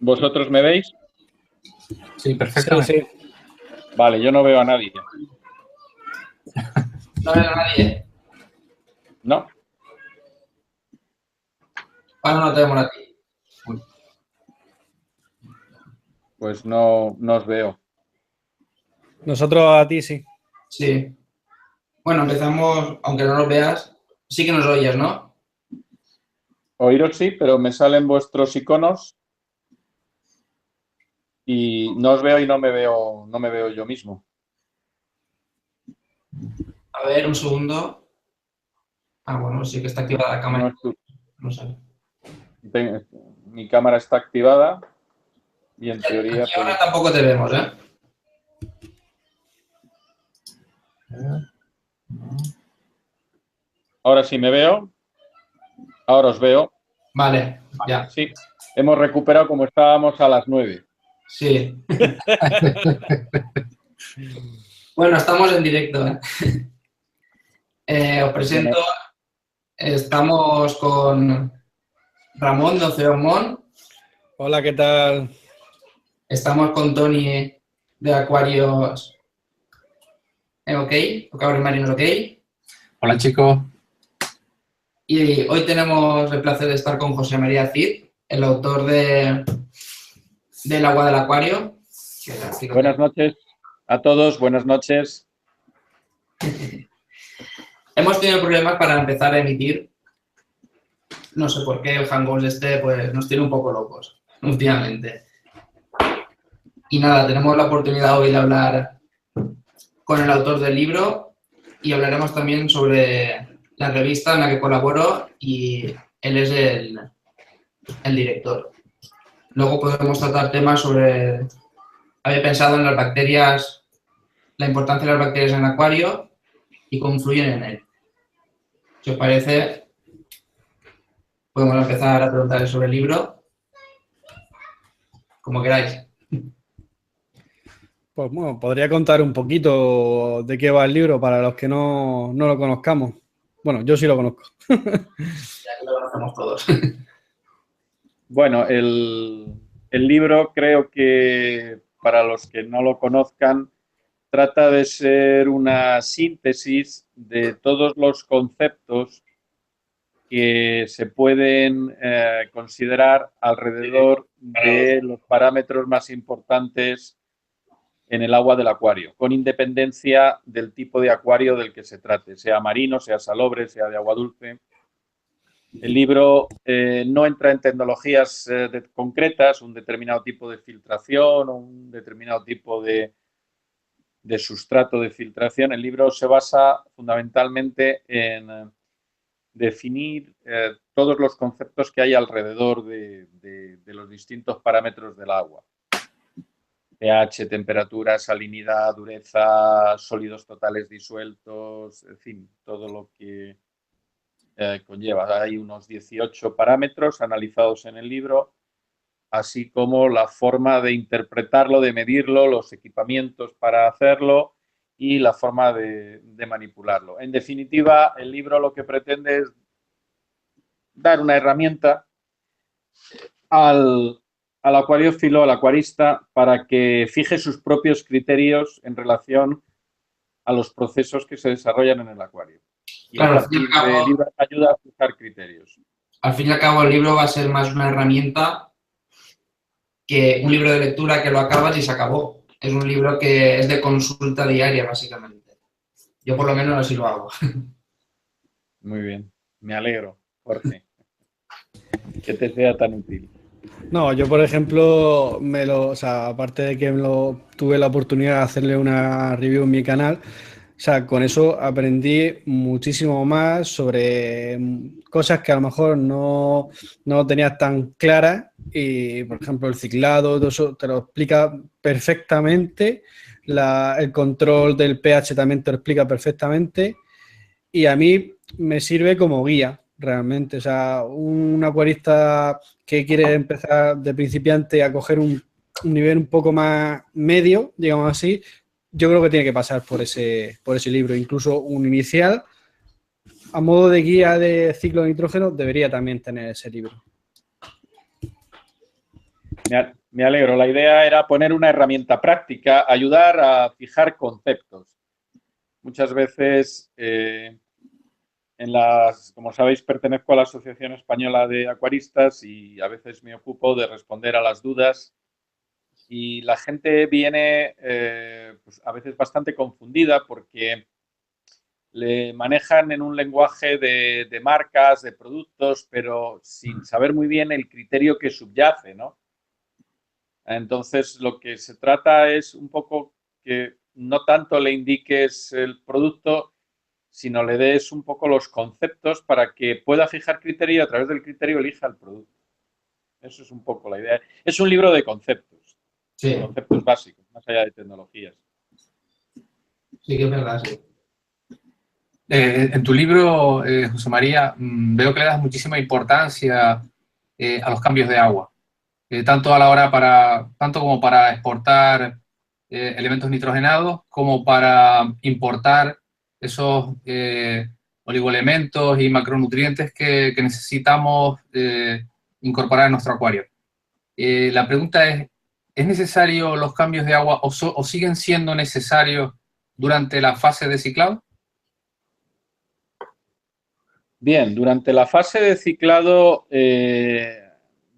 ¿Vosotros me veis? Sí, perfecto. Sí. Vale, yo no veo a nadie. ¿No veo a nadie? ¿No? Ahora no te vemos a ti. Pues no os veo. Nosotros a ti sí. Sí. Bueno, empezamos, aunque no nos veas, sí que nos oyes, ¿no? Oíros sí, pero me salen vuestros iconos y no os veo y no me veo yo mismo. A ver, un segundo. Ah, bueno, sí que está activada la cámara. No sé. Mi cámara está activada y en teoría... Aquí ahora tampoco te vemos, ¿eh? Ahora sí me veo. Ahora os veo. Vale, ya. Sí, hemos recuperado como estábamos a las 9. Sí. Bueno, estamos en directo, ¿eh? Os presento. Estamos con Ramón de Oceomón. Hola, ¿qué tal? Estamos con Tony de Acuarios OK, Acuarios Marinos OK. Hola, chicos. Y hoy tenemos el placer de estar con José María Cid, el autor del Agua del Acuario. Buenas noches a todos, buenas noches. Hemos tenido problemas para empezar a emitir. No sé por qué el Hangout pues nos tiene un poco locos últimamente. Y nada, tenemos la oportunidad hoy de hablar con el autor del libro y hablaremos también sobre la revista en la que colaboro y él es el director. Luego podremos tratar temas sobre... Había pensado en las bacterias, la importancia de las bacterias en el acuario y cómo influyen en él. Si os parece, podemos empezar a preguntar sobre el libro. Como queráis. Pues bueno, podría contar un poquito de qué va el libro para los que no lo conozcamos. Bueno, yo sí lo conozco. Ya que lo conocemos todos. Bueno, el libro creo que para los que no lo conozcan trata de ser una síntesis de todos los conceptos que se pueden considerar alrededor de los parámetros más importantes en el agua del acuario, con independencia del tipo de acuario del que se trate, sea marino, sea salobre, sea de agua dulce. El libro no entra en tecnologías concretas, un determinado tipo de filtración o un determinado tipo de sustrato de filtración. El libro se basa fundamentalmente en definir todos los conceptos que hay alrededor de los distintos parámetros del agua. pH, temperatura, salinidad, dureza, sólidos totales disueltos, en fin, todo lo que conlleva. Hay unos 18 parámetros analizados en el libro, así como la forma de interpretarlo, de medirlo, los equipamientos para hacerlo y la forma de manipularlo. En definitiva, el libro lo que pretende es dar una herramienta al acuariófilo, al acuarista, para que fije sus propios criterios en relación a los procesos que se desarrollan en el acuario. Y Claro, a partir del libro ayuda a fijar criterios. Al fin y al cabo, el libro va a ser más una herramienta que un libro de lectura que lo acabas y se acabó. Es un libro que es de consulta diaria, básicamente. Yo por lo menos así lo hago. Muy bien, me alegro, Jorge, que te sea tan útil. No, yo por ejemplo, aparte de que tuve la oportunidad de hacerle una review en mi canal, o sea, con eso aprendí muchísimo más sobre cosas que a lo mejor no tenías tan claras y, por ejemplo, el ciclado, todo eso te lo explica perfectamente, el control del pH también te lo explica perfectamente y a mí me sirve como guía realmente. O sea, un acuarista que quiere empezar de principiante a coger un nivel un poco más medio, digamos así, yo creo que tiene que pasar por ese libro. Incluso un inicial, a modo de guía de ciclo de nitrógeno, debería también tener ese libro. Me alegro. La idea era poner una herramienta práctica, ayudar a fijar conceptos. Muchas veces, como sabéis, pertenezco a la Asociación Española de Acuaristas y a veces me ocupo de responder a las dudas. Y la gente viene pues a veces bastante confundida porque le manejan en un lenguaje de marcas, de productos, pero sin saber muy bien el criterio que subyace, ¿no? Entonces, lo que se trata es un poco que no tanto le indiques el producto, sino le des un poco los conceptos para que pueda fijar criterio y a través del criterio elija el producto. Eso es un poco la idea. Es un libro de conceptos, Sí, conceptos básicos, más allá de tecnologías. sí que es verdad, sí. En tu libro, José María, veo que le das muchísima importancia a los cambios de agua, tanto a la hora tanto como para exportar elementos nitrogenados, como para importar esos oligoelementos y macronutrientes que necesitamos incorporar en nuestro acuario. La pregunta ¿es necesario los cambios de agua o siguen siendo necesarios durante la fase de ciclado? Bien, durante la fase de ciclado,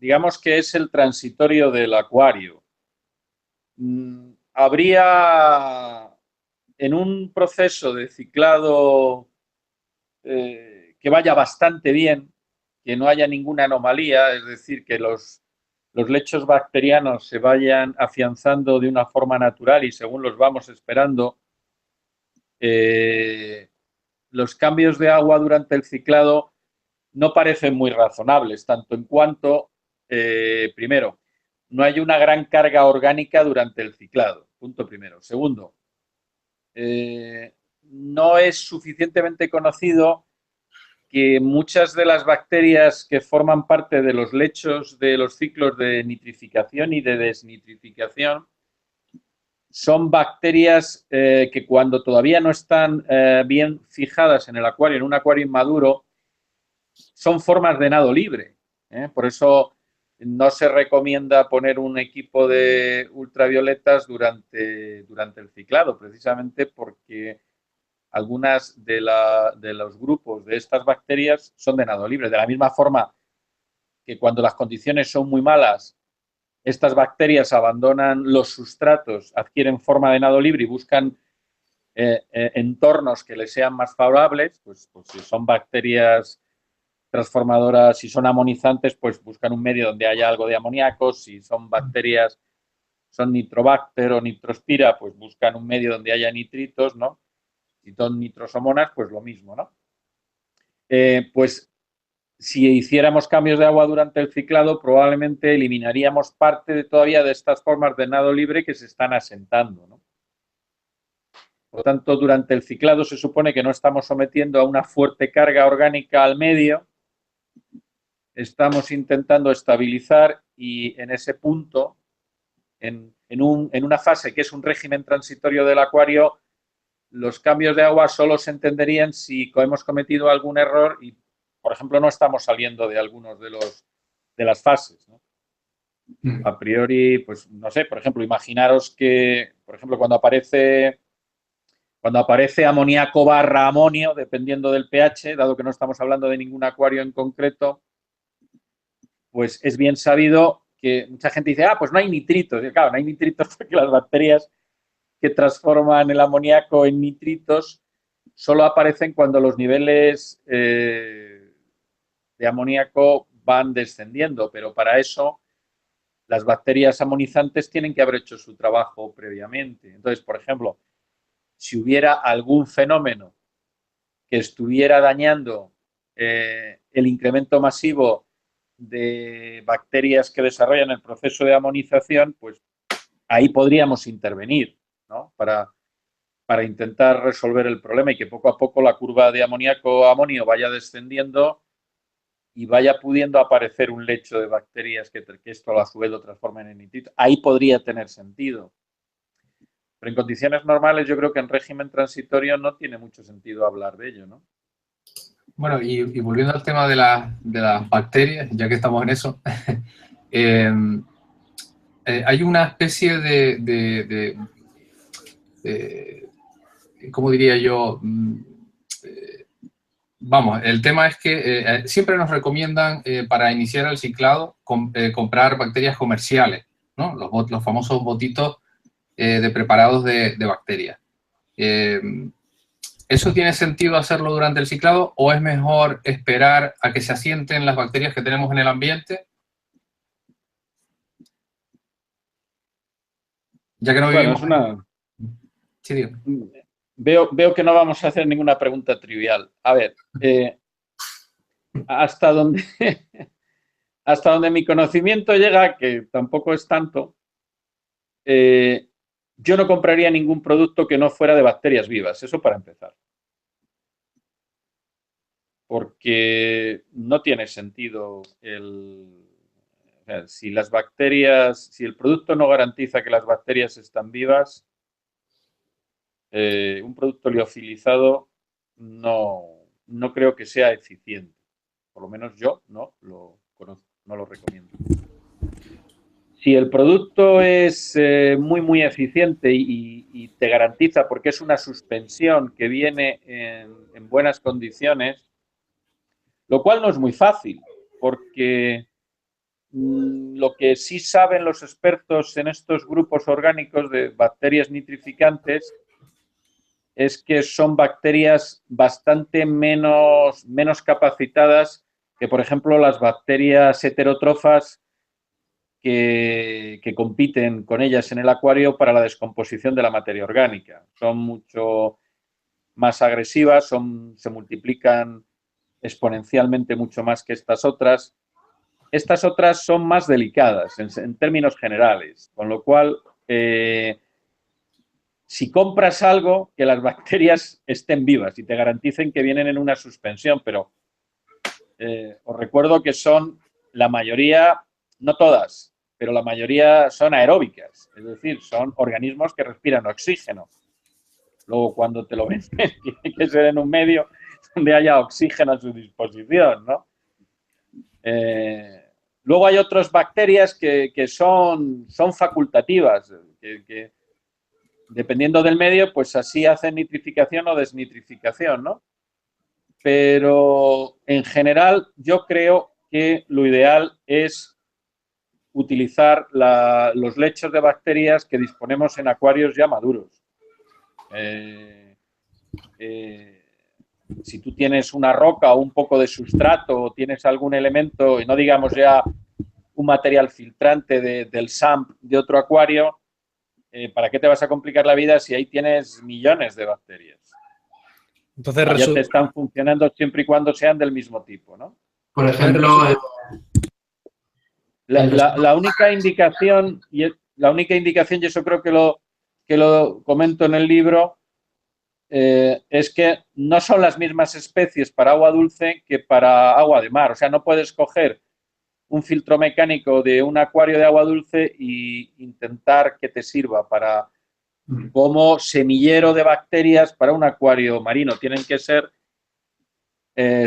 digamos que es el transitorio del acuario. Habría en un proceso de ciclado que vaya bastante bien, que no haya ninguna anomalía, es decir, que los lechos bacterianos se vayan afianzando de una forma natural y según los vamos esperando, los cambios de agua durante el ciclado no parecen muy razonables, tanto en cuanto, primero, no hay una gran carga orgánica durante el ciclado, punto primero. Segundo, no es suficientemente conocido que muchas de las bacterias que forman parte de los lechos de los ciclos de nitrificación y de desnitrificación son bacterias que cuando todavía no están bien fijadas en el acuario, en un acuario inmaduro, son formas de nado libre. Por eso no se recomienda poner un equipo de ultravioletas durante el ciclado, precisamente porque algunas de los grupos de estas bacterias son de nado libre. De la misma forma que cuando las condiciones son muy malas, estas bacterias abandonan los sustratos, adquieren forma de nado libre y buscan entornos que les sean más favorables, pues si son bacterias transformadoras, si son amonizantes, pues buscan un medio donde haya algo de amoníaco, si son bacterias, son nitrobacter o nitrospira, pues buscan un medio donde haya nitritos, ¿no? Si son nitrosomonas, pues lo mismo, ¿no? Pues si hiciéramos cambios de agua durante el ciclado, probablemente eliminaríamos parte todavía de estas formas de nado libre que se están asentando, ¿no? Por lo tanto, durante el ciclado se supone que no estamos sometiendo a una fuerte carga orgánica al medio, estamos intentando estabilizar y en ese punto, en una fase que es un régimen transitorio del acuario, los cambios de agua solo se entenderían si hemos cometido algún error y, por ejemplo, no estamos saliendo de algunos de las fases, ¿no? A priori, pues no sé, por ejemplo, imaginaros que, por ejemplo, cuando aparece amoníaco barra amonio, dependiendo del pH, dado que no estamos hablando de ningún acuario en concreto, pues es bien sabido que mucha gente dice, pues no hay nitritos. Y claro, no hay nitritos porque las bacterias que transforman el amoníaco en nitritos solo aparecen cuando los niveles de amoníaco van descendiendo, pero para eso las bacterias amonizantes tienen que haber hecho su trabajo previamente. Entonces, por ejemplo, si hubiera algún fenómeno que estuviera dañando el incremento masivo de bacterias que desarrollan el proceso de amonización, pues ahí podríamos intervenir, ¿no? Para intentar resolver el problema y que poco a poco la curva de amoníaco-amonio vaya descendiendo y vaya pudiendo aparecer un lecho de bacterias que esto a su vez lo transformen en nitrito. Ahí podría tener sentido. Pero en condiciones normales yo creo que en régimen transitorio no tiene mucho sentido hablar de ello, ¿no? Bueno, y volviendo al tema de las bacterias, ya que estamos en eso, hay una especie ¿cómo diría yo? Vamos, el tema es que siempre nos recomiendan para iniciar el ciclado comprar bacterias comerciales, ¿no? Los famosos botitos de preparados de bacterias. ¿Eso tiene sentido hacerlo durante el ciclado o es mejor esperar a que se asienten las bacterias que tenemos en el ambiente? Ya que no vivimos... Sí, digo. Veo que no vamos a hacer ninguna pregunta trivial. A ver, hasta donde mi conocimiento llega, que tampoco es tanto, yo no compraría ningún producto que no fuera de bacterias vivas, eso para empezar. Porque no tiene sentido si las bacterias, si el producto no garantiza que las bacterias están vivas, un producto liofilizado no creo que sea eficiente. Por lo menos yo no lo conozco, no lo recomiendo. Si el producto es muy eficiente y te garantiza, porque es una suspensión que viene en buenas condiciones, lo cual no es muy fácil, porque lo que sí saben los expertos en estos grupos orgánicos de bacterias nitrificantes es que son bacterias bastante menos capacitadas que, por ejemplo, las bacterias heterótrofas que compiten con ellas en el acuario para la descomposición de la materia orgánica. Son mucho más agresivas, se multiplican exponencialmente mucho más que estas otras. Estas otras son más delicadas en términos generales, con lo cual, si compras algo, que las bacterias estén vivas y te garanticen que vienen en una suspensión, pero os recuerdo que son la mayoría, no todas, pero la mayoría son aeróbicas, es decir, son organismos que respiran oxígeno. Luego, cuando te lo venden, tiene que ser en un medio donde haya oxígeno a su disposición, ¿no? Luego hay otras bacterias que son facultativas, que dependiendo del medio, pues así hacen nitrificación o desnitrificación, ¿no? Pero en general yo creo que lo ideal es utilizar los lechos de bacterias que disponemos en acuarios ya maduros. Si tú tienes una roca o un poco de sustrato o tienes algún elemento, y no digamos ya un material filtrante del SAMP de otro acuario, ¿para qué te vas a complicar la vida si ahí tienes millones de bacterias? Entonces, ya te están funcionando siempre y cuando sean del mismo tipo, ¿no? Por ejemplo, la única indicación, y eso creo que lo comento en el libro, es que no son las mismas especies para agua dulce que para agua de mar. O sea, no puedes coger un filtro mecánico de un acuario de agua dulce e intentar que te sirva como semillero de bacterias para un acuario marino. Tienen que ser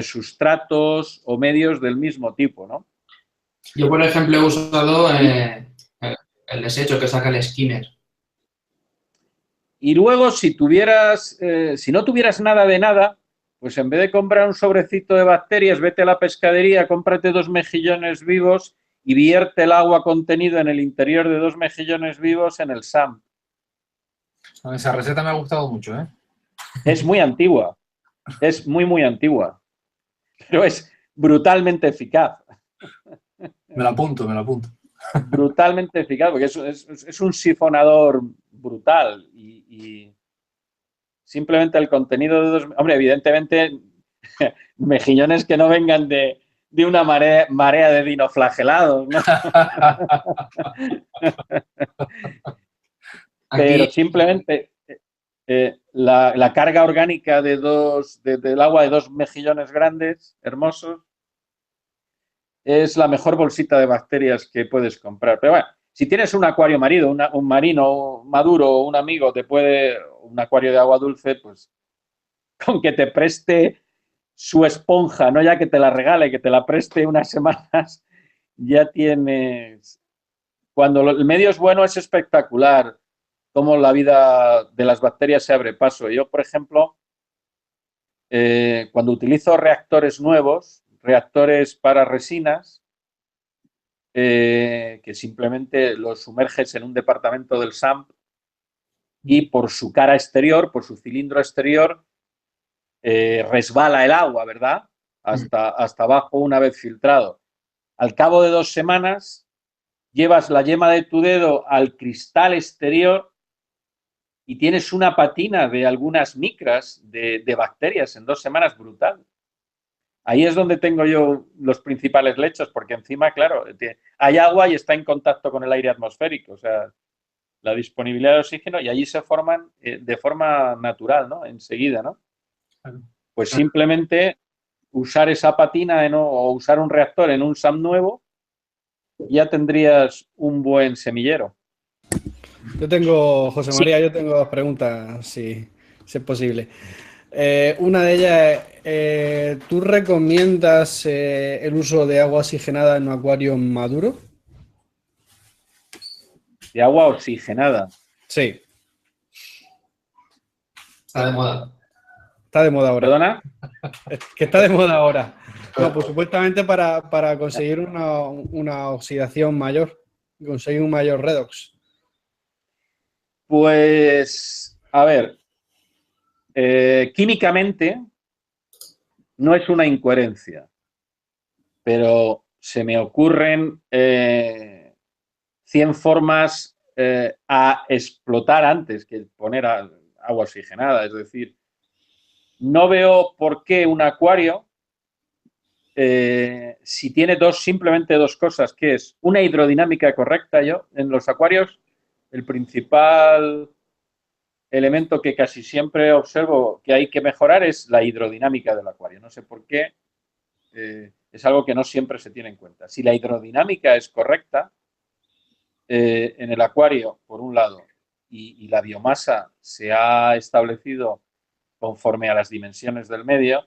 sustratos o medios del mismo tipo, ¿no? Yo, por ejemplo, he usado el desecho que saca el skimmer. Y luego, si no tuvieras nada de nada, pues en vez de comprar un sobrecito de bacterias, vete a la pescadería, cómprate 2 mejillones vivos y vierte el agua contenido en el interior de 2 mejillones vivos en el SAMP. Esa receta me ha gustado mucho, ¿eh? Es muy antigua, es muy antigua, pero es brutalmente eficaz. Me lo apunto. Brutalmente eficaz, porque es un sifonador brutal y simplemente el contenido de 2... Hombre, evidentemente, mejillones que no vengan de una marea de dinoflagelados, ¿no? Pero simplemente la carga orgánica del agua de 2 mejillones grandes, hermosos, es la mejor bolsita de bacterias que puedes comprar. Pero bueno, si tienes un acuario marino, un marino maduro, un amigo un acuario de agua dulce, pues con que te preste su esponja, no ya que te la regale, que te la preste unas semanas, ya tienes cuando el medio es bueno es espectacular cómo la vida de las bacterias se abre paso. Yo, por ejemplo, cuando utilizo reactores nuevos, reactores para resinas, que simplemente los sumerges en un departamento del SAMP y por su cara exterior, por su cilindro exterior, resbala el agua, ¿verdad? Hasta abajo una vez filtrado. Al cabo de 2 semanas, llevas la yema de tu dedo al cristal exterior y tienes una patina de algunas micras de bacterias en 2 semanas, brutal. Ahí es donde tengo yo los principales lechos, porque encima, claro, hay agua y está en contacto con el aire atmosférico, o sea, la disponibilidad de oxígeno, y allí se forman de forma natural, ¿no? Enseguida, ¿no? Pues simplemente usar esa patina o usar un reactor en un SAM nuevo, ya tendrías un buen semillero. Yo tengo, José María, yo tengo 2 preguntas, si es posible. Una de ellas, ¿tú recomiendas el uso de agua oxigenada en un acuario maduro? De agua oxigenada. Sí. Está de moda. Está de moda ahora. ¿Perdona? Que está de moda ahora. No, pues supuestamente para conseguir una oxidación mayor, conseguir un mayor redox. Pues, a ver, químicamente no es una incoherencia, pero se me ocurren 100 formas a explotar antes que poner agua oxigenada. Es decir, no veo por qué un acuario, si tiene simplemente 2 cosas, que es una hidrodinámica correcta. Yo, en los acuarios, el principal elemento que casi siempre observo que hay que mejorar es la hidrodinámica del acuario. No sé por qué, es algo que no siempre se tiene en cuenta. Si la hidrodinámica es correcta en el acuario, por un lado, y la biomasa se ha establecido conforme a las dimensiones del medio,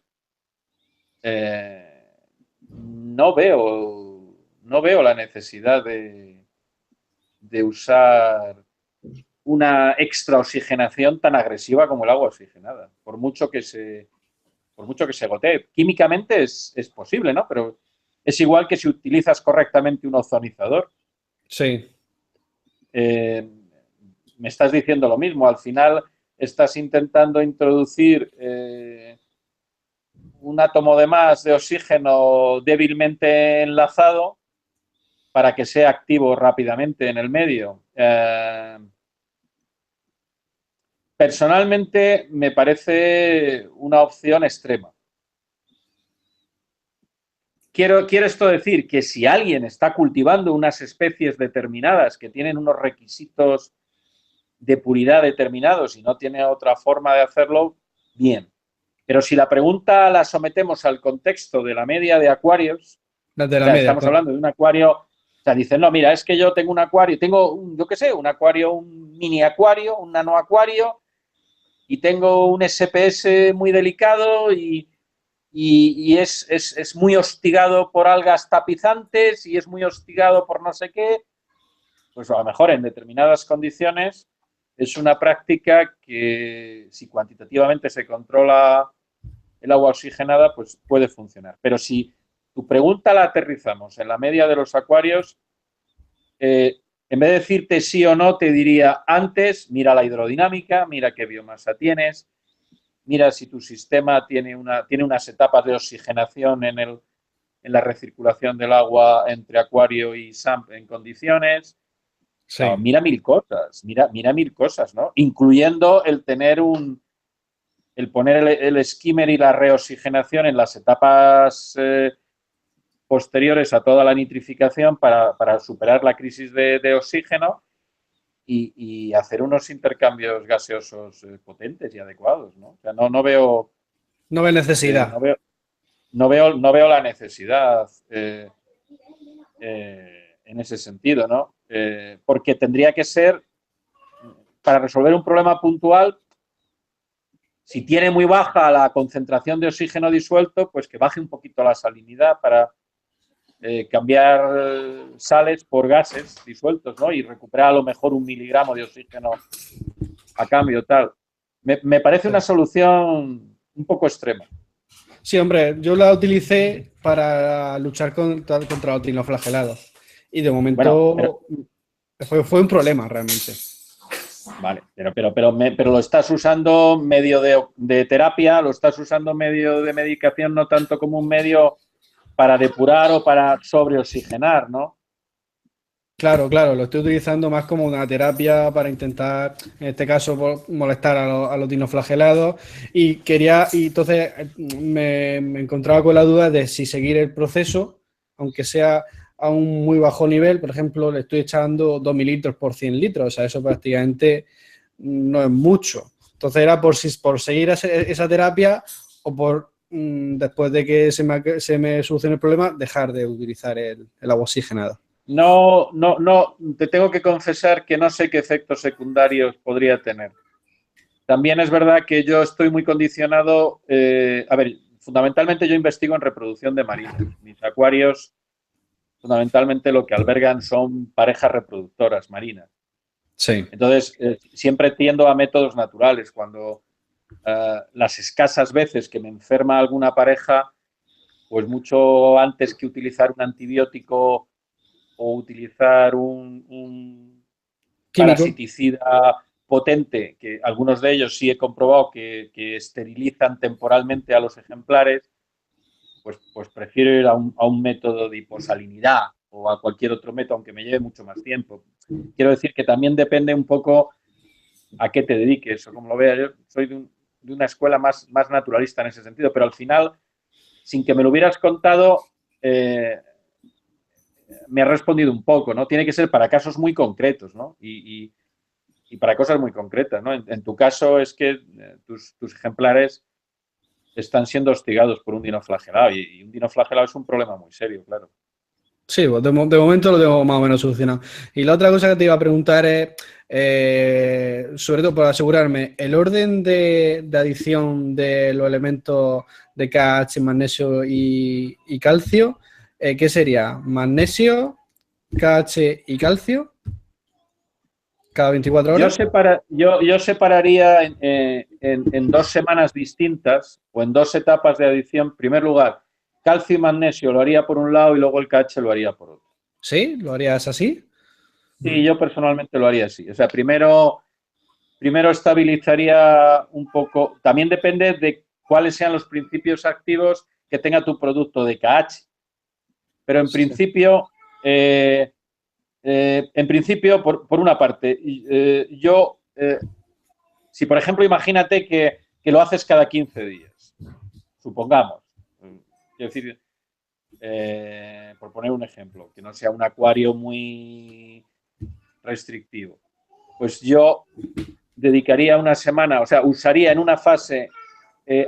no veo la necesidad de usar una extraoxigenación tan agresiva como el agua oxigenada, por mucho que se gotee. Químicamente es posible, ¿no? Pero es igual que si utilizas correctamente un ozonizador. Sí. Me estás diciendo lo mismo. Al final estás intentando introducir un átomo de más de oxígeno débilmente enlazado para que sea activo rápidamente en el medio. Personalmente me parece una opción extrema. Quiero esto decir que si alguien está cultivando unas especies determinadas que tienen unos requisitos de puridad determinados y no tiene otra forma de hacerlo, bien. Pero si la pregunta la sometemos al contexto de la media de acuarios, estamos hablando de un acuario, o sea, dicen, no, mira, es que yo tengo un acuario, yo qué sé, un acuario, un mini acuario, un nano acuario, y tengo un SPS muy delicado y es muy hostigado por algas tapizantes y es muy hostigado por no sé qué, pues a lo mejor en determinadas condiciones es una práctica que si cuantitativamente se controla el agua oxigenada, pues puede funcionar. Pero si tu pregunta la aterrizamos en la media de los acuarios, en vez de decirte sí o no, te diría antes, mira la hidrodinámica, mira qué biomasa tienes, mira si tu sistema tiene unas etapas de oxigenación en la recirculación del agua entre acuario y SAMP en condiciones. Sí. No, mira mil cosas, ¿no? Incluyendo el tener el poner el skimmer y la reoxigenación en las etapas posteriores a toda la nitrificación para superar la crisis de oxígeno y hacer unos intercambios gaseosos potentes y adecuados, ¿no? O sea, no veo... No veo necesidad. No veo la necesidad en ese sentido, ¿no? Porque tendría que ser, para resolver un problema puntual, si tiene muy baja la concentración de oxígeno disuelto, pues que baje un poquito la salinidad para cambiar sales por gases disueltos, ¿no? Y recuperar a lo mejor 1 miligramo de oxígeno a cambio, tal. Me parece una solución un poco extrema. Sí, hombre, yo la utilicé para luchar contra los dinoflagelados. Y de momento fue un problema realmente. Vale, pero lo estás usando medio de terapia, lo estás usando medio de medicación, no tanto como un medio para depurar o para sobreoxigenar, ¿no? Claro, lo estoy utilizando más como una terapia para intentar, en este caso, molestar a los dinoflagelados. Y entonces me encontraba con la duda de si seguir el proceso, aunque sea a un muy bajo nivel. Por ejemplo, le estoy echando 2 mililitros por 100 litros, o sea, eso prácticamente no es mucho. Entonces era por seguir esa terapia o por, después de que se me solucione el problema, dejar de utilizar el agua oxigenada. No, te tengo que confesar que no sé qué efectos secundarios podría tener. También es verdad que yo estoy muy condicionado, fundamentalmente yo investigo en reproducción de marinas. Mis acuarios, fundamentalmente lo que albergan son parejas reproductoras marinas. Sí. Entonces, siempre tiendo a métodos naturales. Cuando las escasas veces que me enferma alguna pareja, pues mucho antes que utilizar un antibiótico o utilizar un parasiticida potente, que algunos de ellos sí he comprobado que esterilizan temporalmente a los ejemplares, pues prefiero ir a un método de hiposalinidad o a cualquier otro método, aunque me lleve mucho más tiempo. Quiero decir que también depende un poco a qué te dediques o como lo veas. Yo soy de una escuela más naturalista en ese sentido, pero al final, sin que me lo hubieras contado, me ha respondido un poco, ¿no? Tiene que ser para casos muy concretos, ¿no? Y para cosas muy concretas, ¿no? En tu caso es que tus ejemplares están siendo hostigados por un dinoflagelado y un dinoflagelado es un problema muy serio, claro. Sí, pues de momento lo tengo más o menos solucionado. Y la otra cosa que te iba a preguntar es, sobre todo para asegurarme, el orden de adición de los elementos de KH, magnesio y calcio, ¿qué sería? ¿Magnesio, KH y calcio? ¿Cada 24 horas? Yo separaría en 2 semanas distintas o en 2 etapas de adición. En primer lugar, calcio y magnesio lo haría por un lado y luego el KH lo haría por otro. ¿Sí? ¿Lo harías así? Sí, yo personalmente lo haría así. O sea, primero estabilizaría un poco. También depende de cuáles sean los principios activos que tenga tu producto de KH. Pero en principio, por una parte, si por ejemplo imagínate que lo haces cada 15 días, supongamos, quiero decir, por poner un ejemplo, que no sea un acuario muy restrictivo, pues yo dedicaría una semana, o sea, usaría en una fase,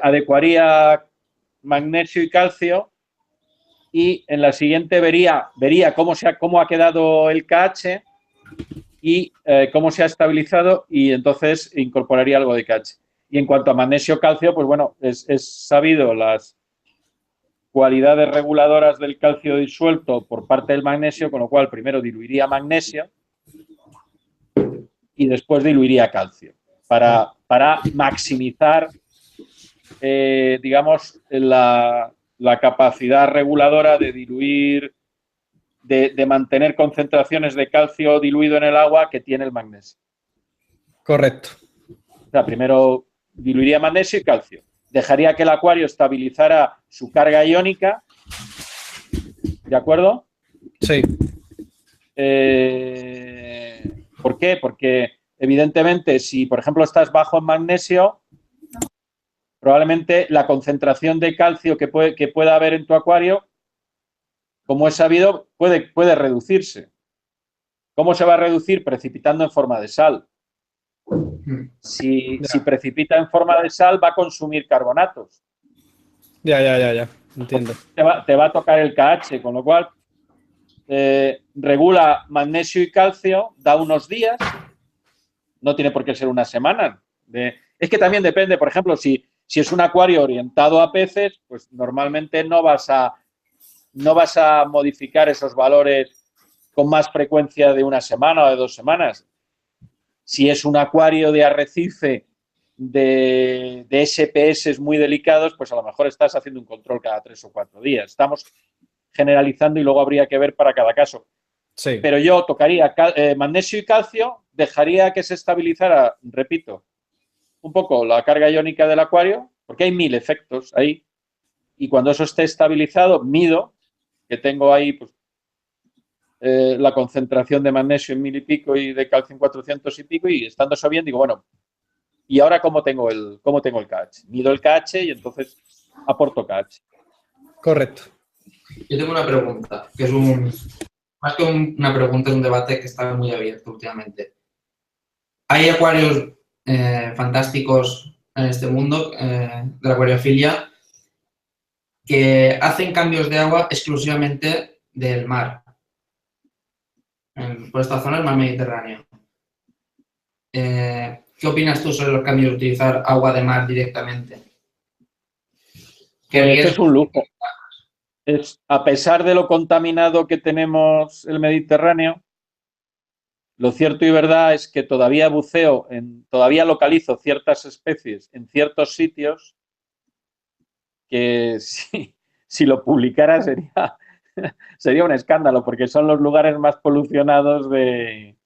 adecuaría magnesio y calcio, y en la siguiente vería cómo ha quedado el KH y cómo se ha estabilizado, y entonces incorporaría algo de KH. Y en cuanto a magnesio-calcio, pues bueno, es sabido las cualidades reguladoras del calcio disuelto por parte del magnesio, con lo cual primero diluiría magnesio y después diluiría calcio para maximizar, digamos, la capacidad reguladora de diluir, de mantener concentraciones de calcio diluido en el agua que tiene el magnesio. Correcto. O sea, primero diluiría magnesio y calcio. Dejaría que el acuario estabilizara su carga iónica. ¿De acuerdo? Sí. ¿Por qué? Porque evidentemente si, por ejemplo, estás bajo en magnesio, probablemente la concentración de calcio que pueda haber en tu acuario, como es sabido, puede reducirse. ¿Cómo se va a reducir? Precipitando en forma de sal. Si precipita en forma de sal, va a consumir carbonatos. Ya. Entiendo. Te va a tocar el KH, con lo cual regula magnesio y calcio, da unos días, no tiene por qué ser una semana. Es que también depende, por ejemplo, si es un acuario orientado a peces, pues normalmente no vas a no vas a modificar esos valores con más frecuencia de una semana o de 2 semanas. Si es un acuario de arrecife de SPS muy delicados, pues a lo mejor estás haciendo un control cada 3 o 4 días. Estamos generalizando y luego habría que ver para cada caso. Sí. Pero yo tocaría magnesio y calcio, dejaría que se estabilizara, repito, un poco la carga iónica del acuario, porque hay 1000 efectos ahí, y cuando eso esté estabilizado, mido que tengo ahí pues, la concentración de magnesio en 1000 y pico y de calcio en 400 y pico, y estando eso bien, digo, bueno, ¿y ahora cómo tengo el KH? Mido el KH y entonces aporto KH. Correcto. Yo tengo una pregunta, que es más que una pregunta, es un debate que está muy abierto últimamente. Hay acuarios fantásticos en este mundo de la acuariofilia que hacen cambios de agua exclusivamente del mar. Por esta zona, el mar Mediterráneo. ¿Qué opinas tú sobre los cambios de utilizar agua de mar directamente? Este es un lujo. A pesar de lo contaminado que tenemos el Mediterráneo, lo cierto y verdad es que todavía todavía localizo ciertas especies en ciertos sitios que si lo publicara sería un escándalo, porque son los lugares más polucionados de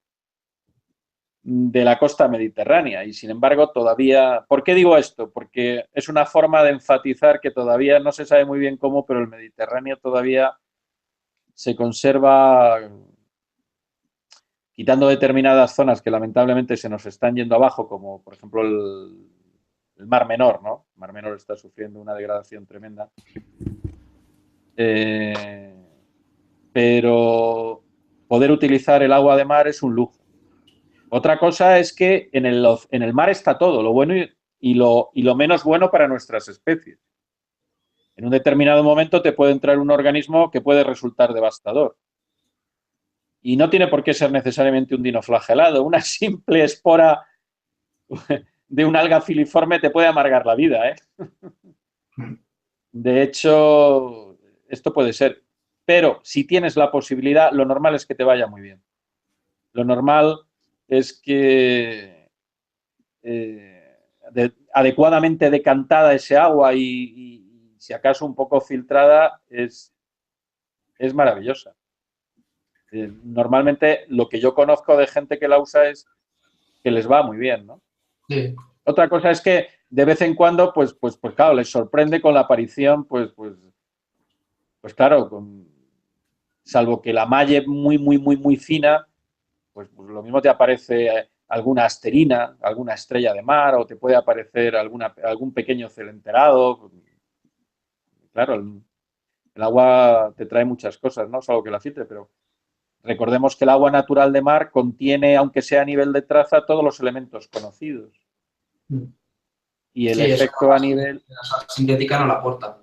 la costa mediterránea. Y sin embargo, todavía... ¿Por qué digo esto? Porque es una forma de enfatizar que todavía no se sabe muy bien cómo, pero el Mediterráneo todavía se conserva, quitando determinadas zonas que lamentablemente se nos están yendo abajo, como por ejemplo el Mar Menor, ¿no? El Mar Menor está sufriendo una degradación tremenda. Pero poder utilizar el agua de mar es un lujo. Otra cosa es que en el mar está todo, lo bueno y lo menos bueno para nuestras especies. En un determinado momento te puede entrar un organismo que puede resultar devastador. Y no tiene por qué ser necesariamente un dinoflagelado. Una simple espora de un alga filiforme te puede amargar la vida, ¿eh? De hecho, esto puede ser. Pero si tienes la posibilidad, lo normal es que te vaya muy bien. Lo normal es que adecuadamente decantada ese agua y si acaso un poco filtrada es maravillosa. Normalmente lo que yo conozco de gente que la usa es que les va muy bien, ¿no? Sí. Otra cosa es que de vez en cuando, pues claro, les sorprende con la aparición, pues claro, salvo que la malle muy fina, pues lo mismo te aparece alguna asterina, alguna estrella de mar, o te puede aparecer algún pequeño celenterado. Claro, el agua te trae muchas cosas, ¿no? Salvo que la filtre, pero recordemos que el agua natural de mar contiene, aunque sea a nivel de traza, todos los elementos conocidos. Y el efecto a nivel... La sintética no la aporta.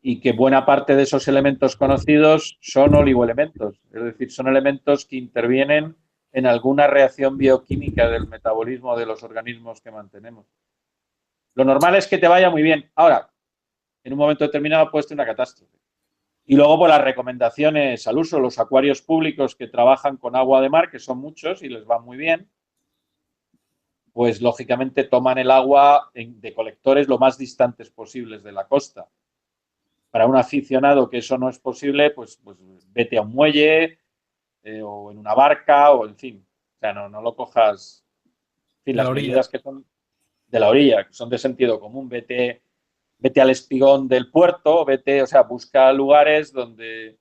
Y que buena parte de esos elementos conocidos son oligoelementos, es decir, son elementos que intervienen en alguna reacción bioquímica del metabolismo de los organismos que mantenemos. Lo normal es que te vaya muy bien. Ahora, en un momento determinado puede ser una catástrofe. Y luego, pues las recomendaciones al uso, los acuarios públicos que trabajan con agua de mar, que son muchos y les va muy bien, pues lógicamente toman el agua de colectores lo más distantes posibles de la costa. Para un aficionado que eso no es posible, pues vete a un muelle o en una barca o en fin. O sea, no lo cojas. En fin, las medidas que son de la orilla, que son de sentido común. Vete al espigón del puerto, o sea, busca lugares donde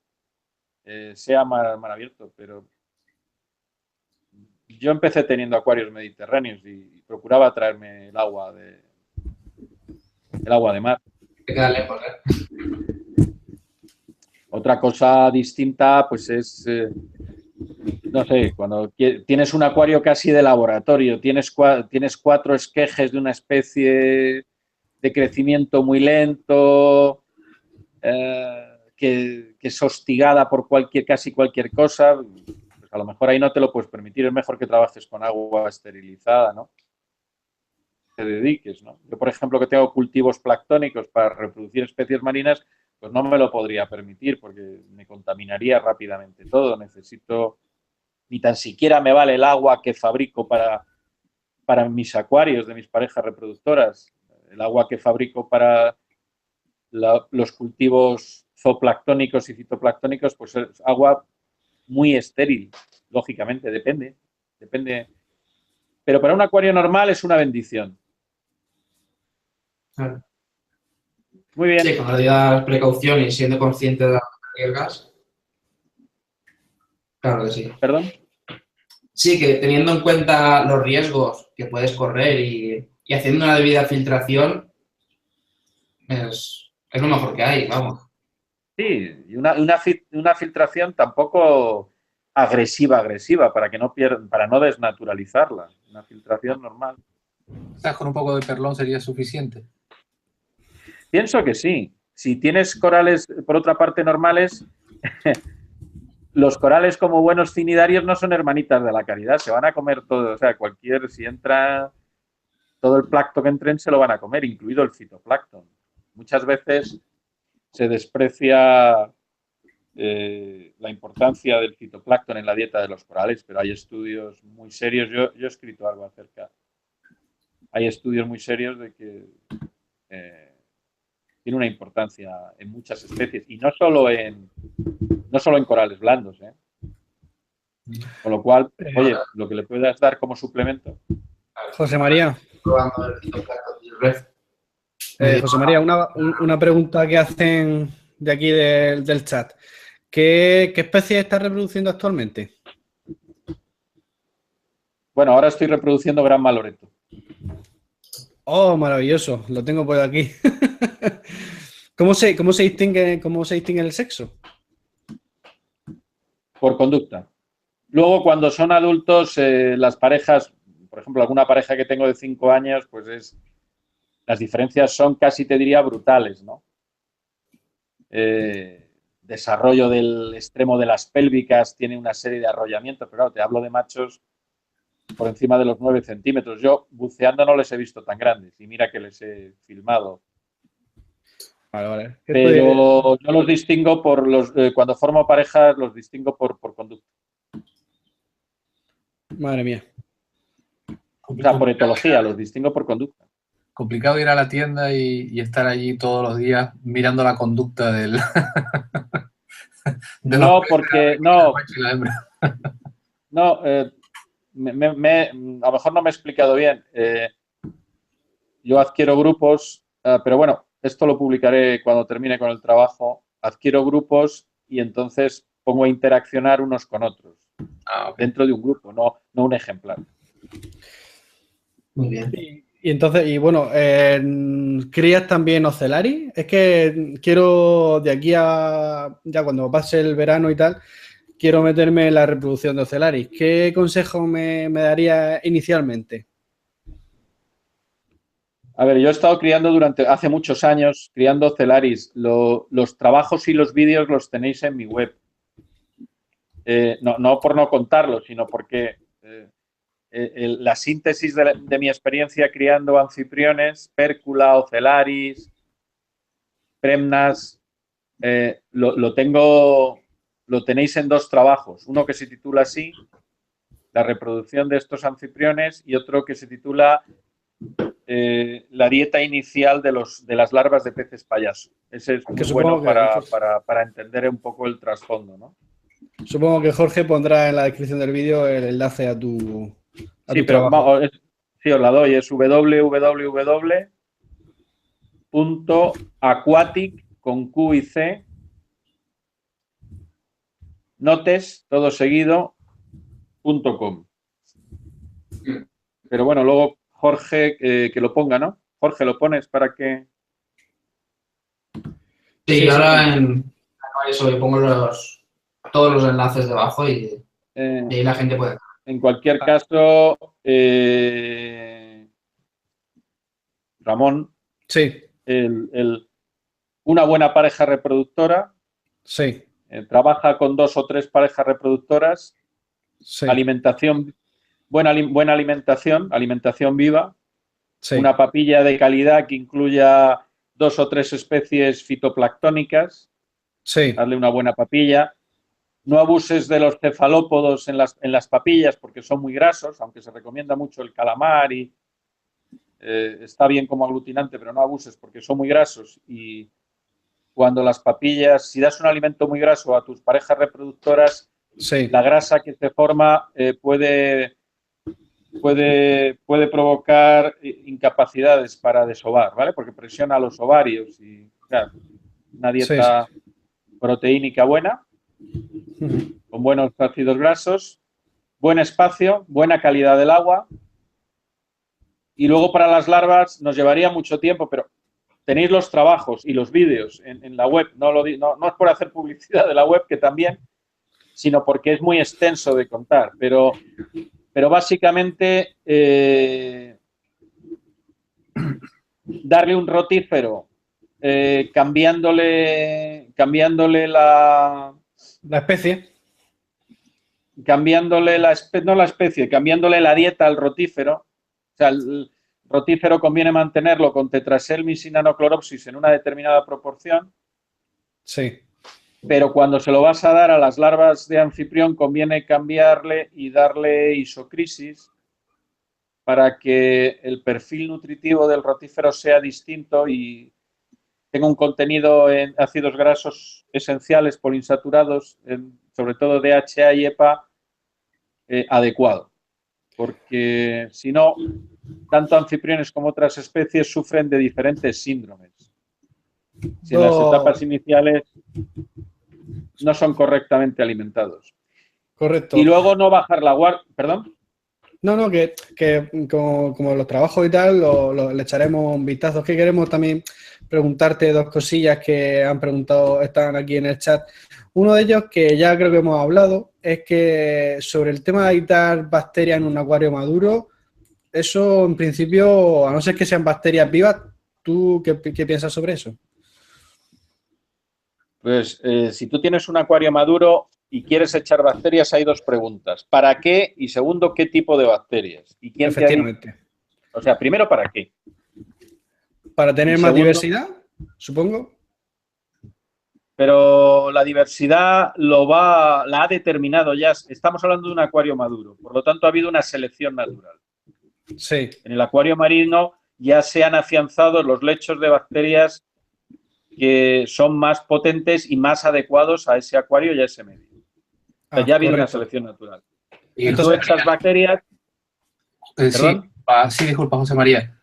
sea mar abierto. Pero yo empecé teniendo acuarios mediterráneos y procuraba traerme el agua de mar. Te queda lejos, ¿eh? Otra cosa distinta, pues es, no sé, cuando tienes un acuario casi de laboratorio, tienes 4 esquejes de una especie de crecimiento muy lento, que es hostigada por casi cualquier cosa, pues a lo mejor ahí no te lo puedes permitir, es mejor que trabajes con agua esterilizada, ¿no? Te dediques, ¿no? Yo, por ejemplo, que tengo cultivos planctónicos para reproducir especies marinas, pues no me lo podría permitir porque me contaminaría rápidamente todo. Necesito, ni tan siquiera me vale el agua que fabrico para mis acuarios de mis parejas reproductoras. El agua que fabrico para los cultivos zooplanctónicos y fitoplanctónicos, pues es agua muy estéril, lógicamente, depende. Pero para un acuario normal es una bendición. Claro. Muy bien. Sí, con las debidas precauciones y siendo consciente de las riesgas. Claro que sí. ¿Perdón? Sí, que teniendo en cuenta los riesgos que puedes correr y haciendo una debida filtración, es lo mejor que hay, vamos. Sí, y una filtración tampoco agresiva, para no desnaturalizarla. Una filtración normal. Quizás con un poco de perlón sería suficiente. Pienso que sí. Si tienes corales, por otra parte, normales, los corales como buenos cinidarios no son hermanitas de la caridad, se van a comer todo. O sea, si entra todo el plancton que entren, se lo van a comer, incluido el fitoplancton. Muchas veces se desprecia la importancia del fitoplancton en la dieta de los corales, pero hay estudios muy serios. Yo he escrito algo acerca. Hay estudios muy serios de que tiene una importancia en muchas especies y no solo en corales blandos. Con lo cual, oye, lo que le puedas dar como suplemento. José María. Probando el fitoplancton y el red. José María, una pregunta que hacen de aquí del chat. ¿Qué especie estás reproduciendo actualmente? Bueno, ahora estoy reproduciendo gran maloreto. Oh, maravilloso, lo tengo por aquí. ¿Cómo se distingue el sexo? Por conducta. Luego, cuando son adultos, las parejas, por ejemplo, alguna pareja que tengo de 5 años, pues las diferencias son casi, te diría, brutales, ¿no? Desarrollo del extremo de las pélvicas, tiene una serie de arrollamientos, pero claro, te hablo de machos por encima de los 9 centímetros. Yo buceando no les he visto tan grandes y mira que les he filmado. Vale. Pero yo los distingo cuando formo parejas, los distingo por conducta. Madre mía. O sea, por etología, los distingo por conducta. Complicado ir a la tienda y estar allí todos los días mirando la conducta del... No, porque no. No, a lo mejor no me he explicado bien. Yo adquiero grupos, pero bueno, esto lo publicaré cuando termine con el trabajo. Adquiero grupos y entonces pongo a interaccionar unos con otros. Okay. Dentro de un grupo, no un ejemplar. Muy bien. Y entonces, ¿crías también Ocellaris? Es que quiero, de aquí a ya cuando pase el verano y tal, quiero meterme en la reproducción de Ocellaris. ¿Qué consejo me daría inicialmente? A ver, yo he estado criando hace muchos años, criando Ocellaris. Los trabajos y los vídeos los tenéis en mi web. No por no contarlos, sino porque la síntesis de mi experiencia criando anfitriones, Pércula, Ocellaris, Premnas, lo tenéis en 2 trabajos. Uno que se titula así, la reproducción de estos anfitriones, y otro que se titula la dieta inicial de las larvas de peces payaso. Ese es muy bueno para entender un poco el trasfondo, ¿no? Supongo que Jorge pondrá en la descripción del vídeo el enlace a tu trabajo. Sí, os la doy. Es www.aquatic con Q y C notes, todo seguido, .com. Pero bueno, luego Jorge que lo ponga, ¿no? Jorge, lo pones para que... Sí, ahora en eso le pongo todos los enlaces debajo y ahí la gente puede... En cualquier caso, Ramón, sí. Una buena pareja reproductora, sí. Trabaja con 2 o 3 parejas reproductoras, sí. Alimentación, buena alimentación viva, sí. Una papilla de calidad que incluya 2 o 3 especies fitoplanctónicas. Sí. Darle una buena papilla. No abuses de los cefalópodos en las papillas porque son muy grasos, aunque se recomienda mucho el calamar y está bien como aglutinante, pero no abuses porque son muy grasos. Y cuando las papillas, si das un alimento muy graso a tus parejas reproductoras, Sí. la grasa que se forma puede provocar incapacidades para desovar, ¿vale? Porque presiona los ovarios y, claro, una dieta proteínica buena, con buenos ácidos grasos, buen espacio, buena calidad del agua. Y luego para las larvas nos llevaría mucho tiempo, pero tenéis los trabajos y los vídeos en la web. No es por hacer publicidad de la web, que también, sino porque es muy extenso de contar. Pero básicamente darle un rotífero, cambiándole La especie. Cambiándole cambiándole la dieta al rotífero. O sea, el rotífero conviene mantenerlo con tetraselmis y nanocloropsis en una determinada proporción. Sí. Pero cuando se lo vas a dar a las larvas de anfitrión conviene cambiarle y darle isocrisis para que el perfil nutritivo del rotífero sea distinto y tenga un contenido en ácidos grasos esenciales poliinsaturados, sobre todo DHA y EPA, adecuado. Porque si no, tanto anfitriones como otras especies sufren de diferentes síndromes. Si en las etapas iniciales no son correctamente alimentados. Correcto. Y luego no bajar la guardia. ¿Perdón? No, que como los trabajos y tal, le echaremos un vistazo. Es que queremos también preguntarte 2 cosillas que han preguntado, están aquí en el chat. Uno de ellos, que ya creo que hemos hablado, es que sobre el tema de habitar bacterias en un acuario maduro, eso en principio, a no ser que sean bacterias vivas, ¿tú qué piensas sobre eso? Pues si tú tienes un acuario maduro y quieres echar bacterias, hay 2 preguntas. ¿Para qué? Y segundo, ¿qué tipo de bacterias? ¿Y quién Efectivamente. O sea, primero, ¿para qué? Para tener más diversidad, supongo. Pero la diversidad la ha determinado ya. Estamos hablando de un acuario maduro. Por lo tanto, ha habido una selección natural. Sí. En el acuario marino ya se han afianzado los lechos de bacterias que son más potentes y más adecuados a ese acuario y a ese medio. O sea, ya ha habido una selección natural. Y entonces, tú echas bacterias... Sí, disculpa, José María.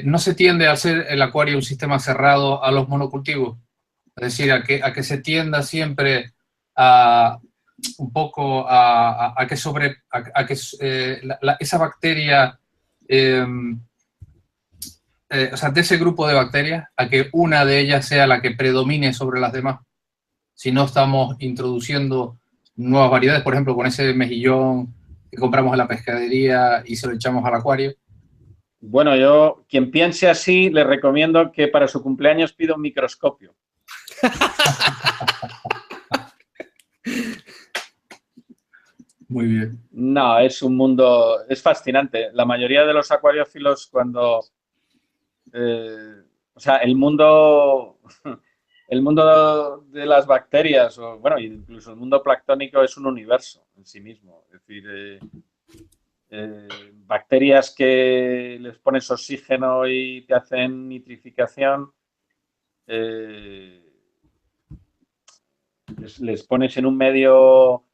¿No se tiende a hacer el acuario un sistema cerrado a los monocultivos? Es decir, a que se tienda siempre a un poco a que esa bacteria, o sea, de ese grupo de bacterias, a que una de ellas sea la que predomine sobre las demás. Si no estamos introduciendo nuevas variedades, por ejemplo, con ese mejillón que compramos en la pescadería y se lo echamos al acuario. Bueno, yo, quien piense así, le recomiendo que para su cumpleaños pida un microscopio. Muy bien. No, es un mundo, es fascinante. La mayoría de los acuariófilos cuando, o sea, el mundo de las bacterias, o bueno, incluso el mundo planctónico es un universo en sí mismo. Es decir, bacterias que les pones oxígeno y te hacen nitrificación, les pones en un medio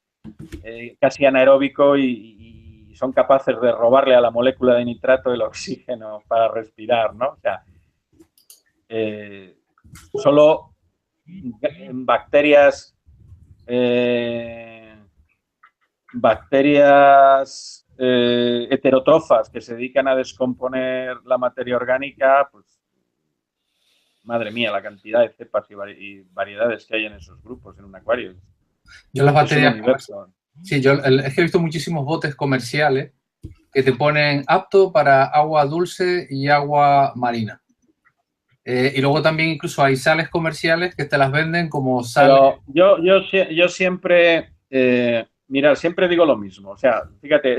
casi anaeróbico y son capaces de robarle a la molécula de nitrato el oxígeno para respirar, ¿no? O sea, solo bacterias heterótrofas que se dedican a descomponer la materia orgánica, pues madre mía, la cantidad de cepas y variedades que hay en esos grupos en un acuario. Yo las bacterias, sí, es que he visto muchísimos botes comerciales que te ponen apto para agua dulce y agua marina. Y luego también incluso hay sales comerciales que te las venden como sales. Pero yo siempre, mirad, siempre digo lo mismo. O sea, fíjate,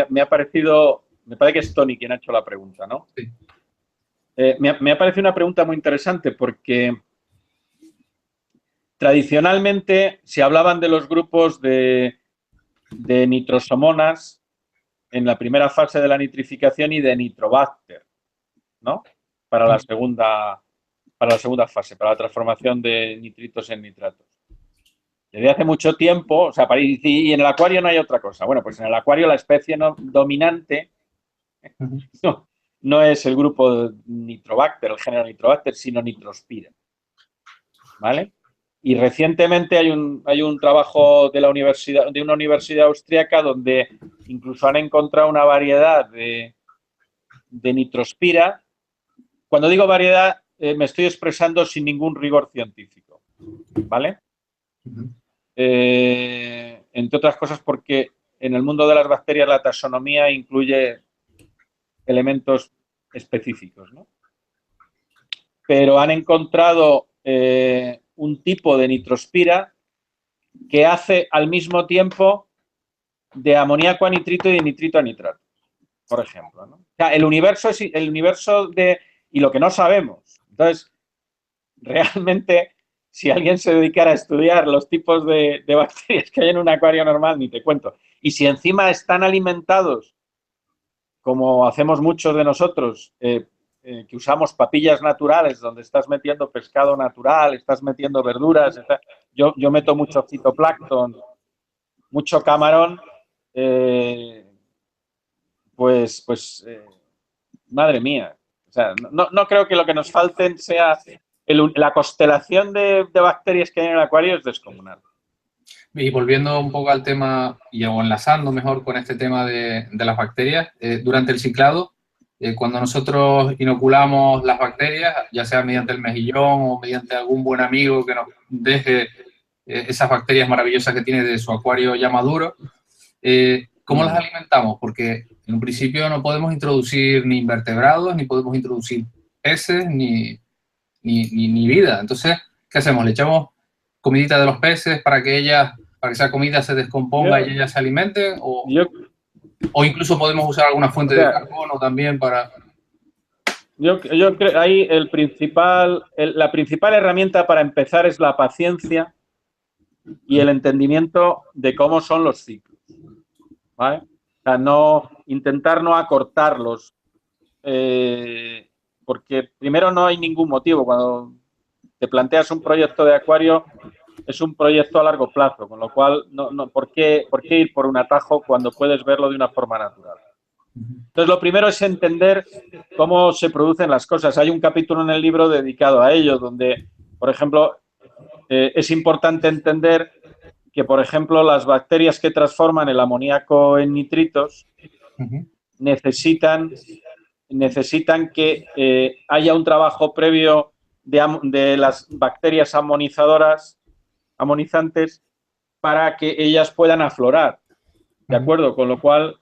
me ha parecido, me parece que es Tony quien ha hecho la pregunta, ¿no? Sí. Me ha parecido una pregunta muy interesante porque tradicionalmente se hablaban de los grupos de nitrosomonas en la primera fase de la nitrificación y de nitrobacter, ¿no? Para la segunda fase, para la transformación de nitritos en nitratos. Desde hace mucho tiempo, o sea, y en el acuario no hay otra cosa. Bueno, pues en el acuario la especie dominante no es el grupo Nitrobacter, el género Nitrobacter, sino Nitrospira. ¿Vale? Y recientemente hay un trabajo de una universidad austríaca donde incluso han encontrado una variedad de Nitrospira. Cuando digo variedad, me estoy expresando sin ningún rigor científico. ¿Vale? Entre otras cosas porque en el mundo de las bacterias la taxonomía incluye elementos específicos, ¿no? Pero han encontrado un tipo de nitrospira que hace al mismo tiempo de amoníaco a nitrito y de nitrito a nitrato, por ejemplo, ¿no? O sea, el universo y lo que no sabemos. Entonces, realmente, si alguien se dedicara a estudiar los tipos de bacterias que hay en un acuario normal, ni te cuento. Y si encima están alimentados, como hacemos muchos de nosotros, que usamos papillas naturales, donde estás metiendo pescado natural, estás metiendo verduras, yo meto mucho fitoplancton, mucho camarón, madre mía. O sea, no creo que lo que nos falten sea la constelación de bacterias que hay en el acuario es descomunal. Y volviendo un poco al tema, y enlazando mejor con este tema de las bacterias, durante el ciclado, cuando nosotros inoculamos las bacterias, ya sea mediante el mejillón o mediante algún buen amigo que nos deje esas bacterias maravillosas que tiene de su acuario ya maduro, ¿cómo las alimentamos? Porque en un principio no podemos introducir ni invertebrados, ni podemos introducir peces, ni vida. Entonces, ¿qué hacemos? ¿Le echamos comidita de los peces para que esa comida se descomponga y ellas se alimenten? ¿O incluso podemos usar alguna fuente de carbono también para...? Yo creo ahí la principal herramienta para empezar es la paciencia y el entendimiento de cómo son los ciclos. ¿Vale? O sea, intentar no acortarlos, porque primero no hay ningún motivo. Cuando te planteas un proyecto de acuario, es un proyecto a largo plazo, con lo cual, ¿por qué ir por un atajo cuando puedes verlo de una forma natural? Entonces, lo primero es entender cómo se producen las cosas. Hay un capítulo en el libro dedicado a ello, donde, por ejemplo, es importante entender que, por ejemplo, las bacterias que transforman el amoníaco en nitritos necesitan que haya un trabajo previo de las bacterias amonizantes para que ellas puedan aflorar, ¿de acuerdo? Con lo cual,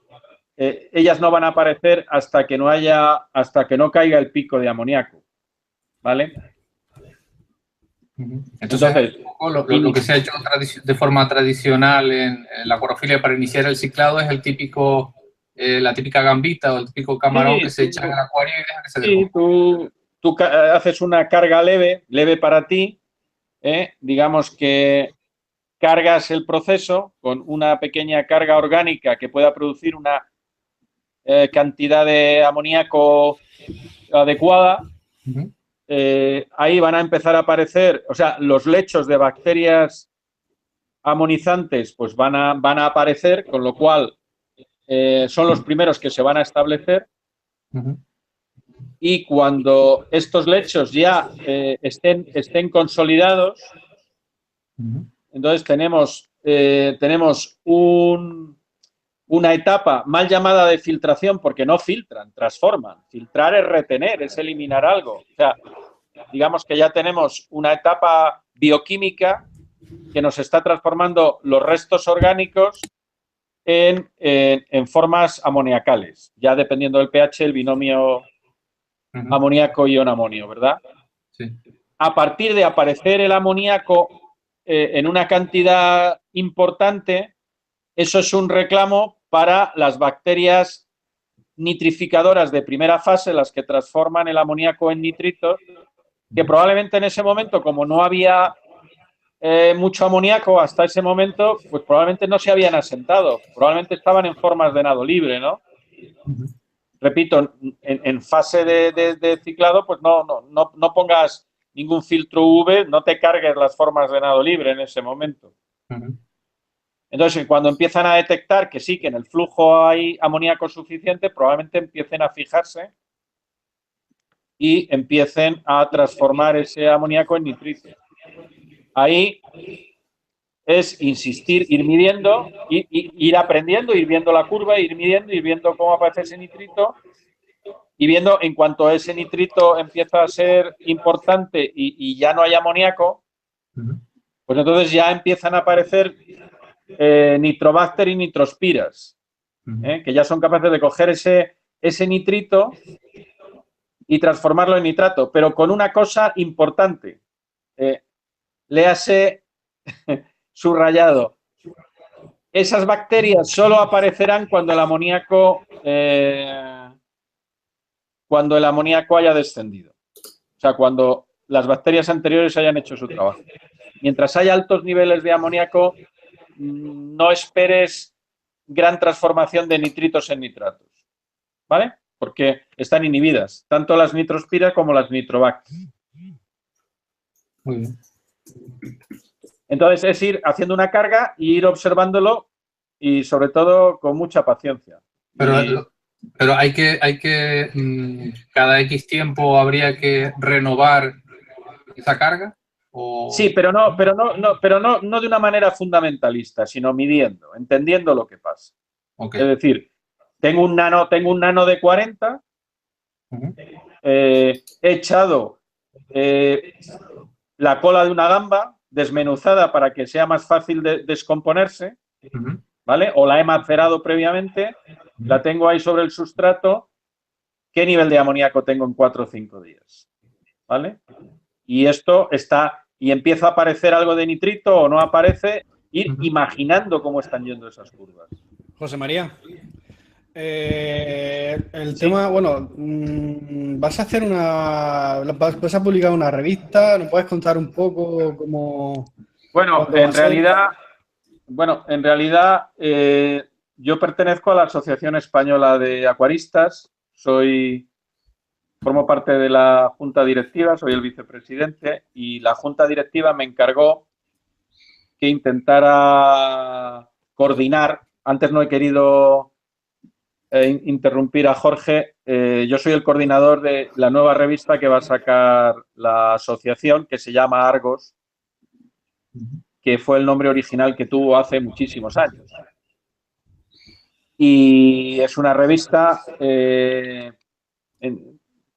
ellas no van a aparecer hasta que no caiga el pico de amoníaco, ¿vale? Entonces lo que se ha hecho de forma tradicional en la acuariofilia para iniciar el ciclado es la típica gambita o el típico camarón que se echa en el acuario y deja que se descomponga. Sí, tú haces una carga leve para ti, digamos que cargas el proceso con una pequeña carga orgánica que pueda producir una cantidad de amoníaco adecuada. Ahí van a empezar a aparecer, o sea, los lechos de bacterias amonizantes pues van a aparecer, con lo cual son los primeros que se van a establecer. Y cuando estos lechos ya estén consolidados, entonces tenemos una etapa mal llamada de filtración, porque no filtran, transforman. Filtrar es retener, es eliminar algo. O sea, digamos que ya tenemos una etapa bioquímica que nos está transformando los restos orgánicos en formas amoniacales, ya dependiendo del pH, el binomio amoníaco-ion-amonio, ¿verdad? Sí. A partir de aparecer el amoníaco en una cantidad importante, eso es un reclamo para las bacterias nitrificadoras de primera fase las que transforman el amoníaco en nitritos, que probablemente en ese momento, como no había mucho amoníaco hasta ese momento, pues probablemente no se habían asentado, probablemente estaban en formas de nado libre, ¿no? Repito, en fase de ciclado, pues no pongas ningún filtro UV, no te cargues las formas de nado libre en ese momento. Entonces, cuando empiezan a detectar que sí, que en el flujo hay amoníaco suficiente, probablemente empiecen a fijarse y empiecen a transformar ese amoníaco en nitrito. Ahí es insistir, ir midiendo, ir aprendiendo, ir viendo la curva, ir midiendo, ir viendo cómo aparece ese nitrito y viendo en cuanto ese nitrito empieza a ser importante y ya no hay amoníaco, pues entonces ya empiezan a aparecer nitrobacter y nitrospiras, que ya son capaces de coger ese nitrito y transformarlo en nitrato, pero con una cosa importante. Léase subrayado. Esas bacterias solo aparecerán cuando el amoníaco haya descendido. O sea, cuando las bacterias anteriores hayan hecho su trabajo. Mientras haya altos niveles de amoníaco, no esperes gran transformación de nitritos en nitratos. ¿Vale? Porque están inhibidas, tanto las nitrospiras como las nitrobacter. Muy bien. Entonces es ir haciendo una carga y ir observándolo y sobre todo con mucha paciencia. Pero hay que cada X tiempo habría que renovar esa carga. ¿O? Sí, pero no de una manera fundamentalista, sino midiendo, entendiendo lo que pasa. Okay. Es decir, tengo un nano de 40, he echado la cola de una gamba desmenuzada para que sea más fácil de descomponerse, ¿vale? O la he macerado previamente, la tengo ahí sobre el sustrato. ¿Qué nivel de amoníaco tengo en 4 o 5 días? ¿Vale? Y esto está, y empieza a aparecer algo de nitrito o no aparece, ir imaginando cómo están yendo esas curvas. José María, el tema, bueno, vas a publicar una revista, ¿nos puedes contar un poco cómo? Bueno, en realidad, yo pertenezco a la Asociación Española de Acuaristas, formo parte de la Junta Directiva, soy el vicepresidente y la Junta Directiva me encargó que intentara coordinar. Antes no he querido interrumpir a Jorge. Yo soy el coordinador de la nueva revista que va a sacar la asociación, que se llama Argos, que fue el nombre original que tuvo hace muchísimos años. Y es una revista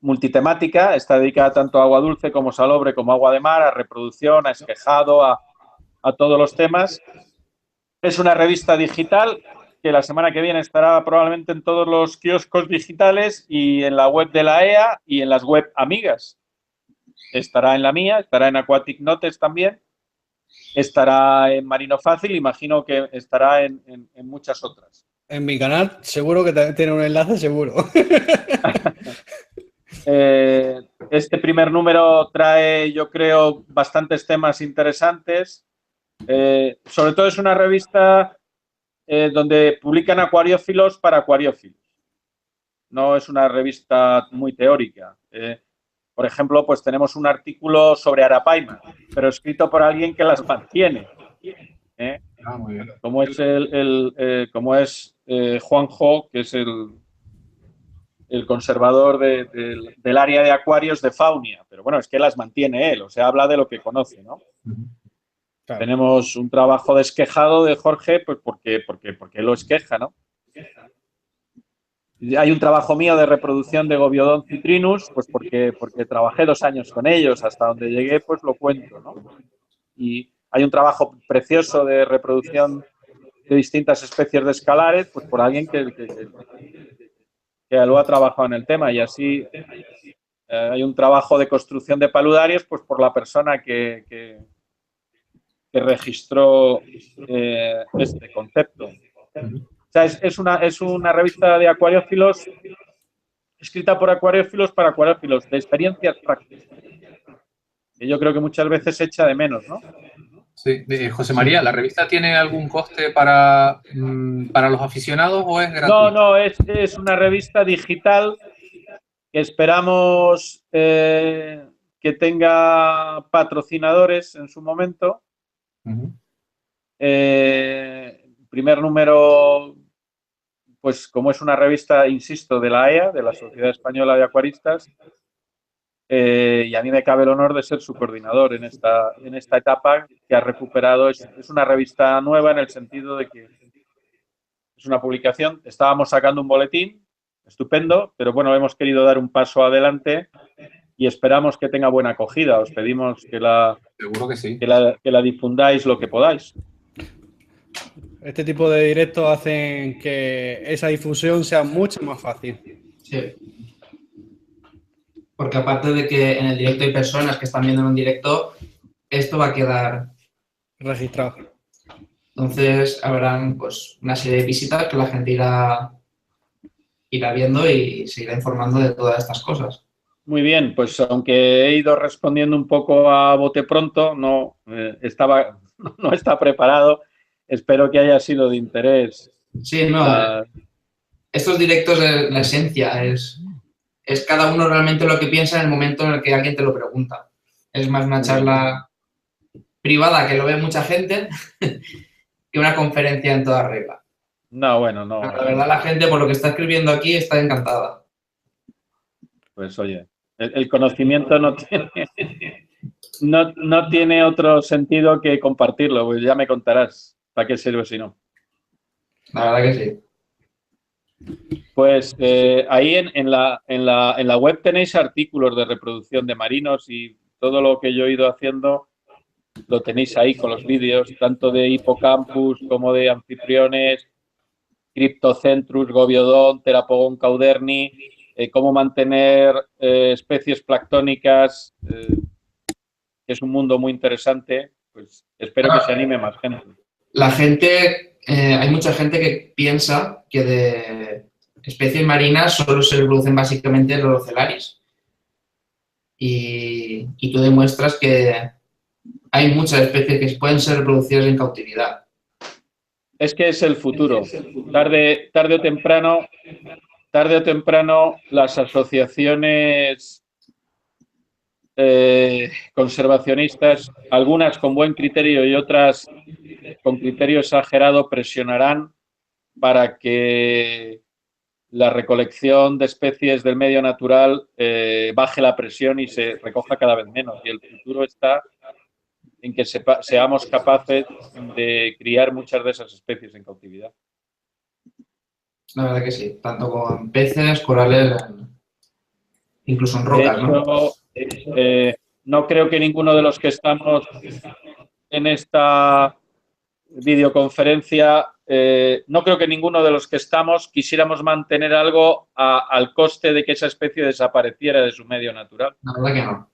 multitemática, está dedicada tanto a agua dulce como salobre, como agua de mar, a reproducción, a esquejado, a todos los temas. Es una revista digital que la semana que viene estará probablemente en todos los kioscos digitales y en la web de la EA y en las web amigas. Estará en la mía, estará en Aquatic Notes también, estará en Marino Fácil, imagino que estará en muchas otras. En mi canal seguro que tiene un enlace, seguro. Este primer número trae, yo creo, bastantes temas interesantes. Sobre todo es una revista donde publican acuariófilos para acuariófilos. No es una revista muy teórica. Por ejemplo, pues tenemos un artículo sobre Arapaima, pero escrito por alguien que las mantiene. Muy bien. Como es Juanjo, que es el conservador del área de acuarios de Faunia. Pero bueno, es que las mantiene él, o sea, habla de lo que conoce, ¿no? Claro. Tenemos un trabajo de esquejado de Jorge, pues porque lo esqueja, ¿no? Hay un trabajo mío de reproducción de Gobiodon citrinus, pues porque trabajé 2 años con ellos, hasta donde llegué, pues lo cuento, ¿no? Y hay un trabajo precioso de reproducción de distintas especies de escalares, pues por alguien que lo ha trabajado en el tema, y así hay un trabajo de construcción de paludarios, pues por la persona que registró este concepto. O sea, es una revista de acuariófilos escrita por acuariófilos para acuariófilos, de experiencias prácticas. Que yo creo que muchas veces se echa de menos, ¿no? Sí. José María, ¿la revista tiene algún coste para los aficionados o es gratuita? No, es una revista digital que esperamos que tenga patrocinadores en su momento. Primer número, pues como es una revista, insisto, de la AEA, de la Sociedad Española de Acuaristas, y a mí me cabe el honor de ser su coordinador en esta etapa que ha recuperado. Es una revista nueva en el sentido de que es una publicación. Estábamos sacando un boletín, estupendo, pero bueno, hemos querido dar un paso adelante y esperamos que tenga buena acogida. Os pedimos Seguro que sí. que la difundáis lo que podáis. Este tipo de directos hacen que esa difusión sea mucho más fácil. Sí. Porque aparte de que en el directo hay personas que están viendo en un directo, esto va a quedar registrado. Entonces habrán pues una serie de visitas que la gente irá viendo y se irá informando de todas estas cosas. Muy bien, pues aunque he ido respondiendo un poco a bote pronto, no está preparado. Espero que haya sido de interés. Sí, no. Estos directos, la esencia es cada uno realmente lo que piensa en el momento en el que alguien te lo pregunta. Es más una charla privada que lo ve mucha gente que una conferencia en toda regla. No, bueno, no. Pero la verdad, la gente, por lo que está escribiendo aquí, está encantada. Pues oye, el conocimiento no tiene otro sentido que compartirlo, pues ya me contarás para qué sirve si no. La verdad que sí. Pues ahí en la web tenéis artículos de reproducción de marinos y todo lo que yo he ido haciendo lo tenéis ahí con los vídeos, tanto de Hippocampus como de anfitriones, Cryptocentrus, Gobiodon, Therapodon cauderni, cómo mantener especies planctónicas, que es un mundo muy interesante. Pues espero que se anime más gente. La gente, hay mucha gente que piensa que de especies marinas solo se reproducen básicamente los Lorocelaris. Y tú demuestras que hay muchas especies que pueden ser reproducidas en cautividad. Es que es el futuro. Tarde o temprano las asociaciones conservacionistas, algunas con buen criterio y otras con criterio exagerado, presionarán para que la recolección de especies del medio natural baje la presión y se recoja cada vez menos. Y el futuro está en que seamos capaces de criar muchas de esas especies en cautividad. La verdad que sí, tanto con peces, corales, incluso en rocas, de hecho, ¿no? No creo que ninguno de los que estamos en esta videoconferencia, no creo que ninguno de los que estamos quisiéramos mantener algo al coste de que esa especie desapareciera de su medio natural. La verdad que no.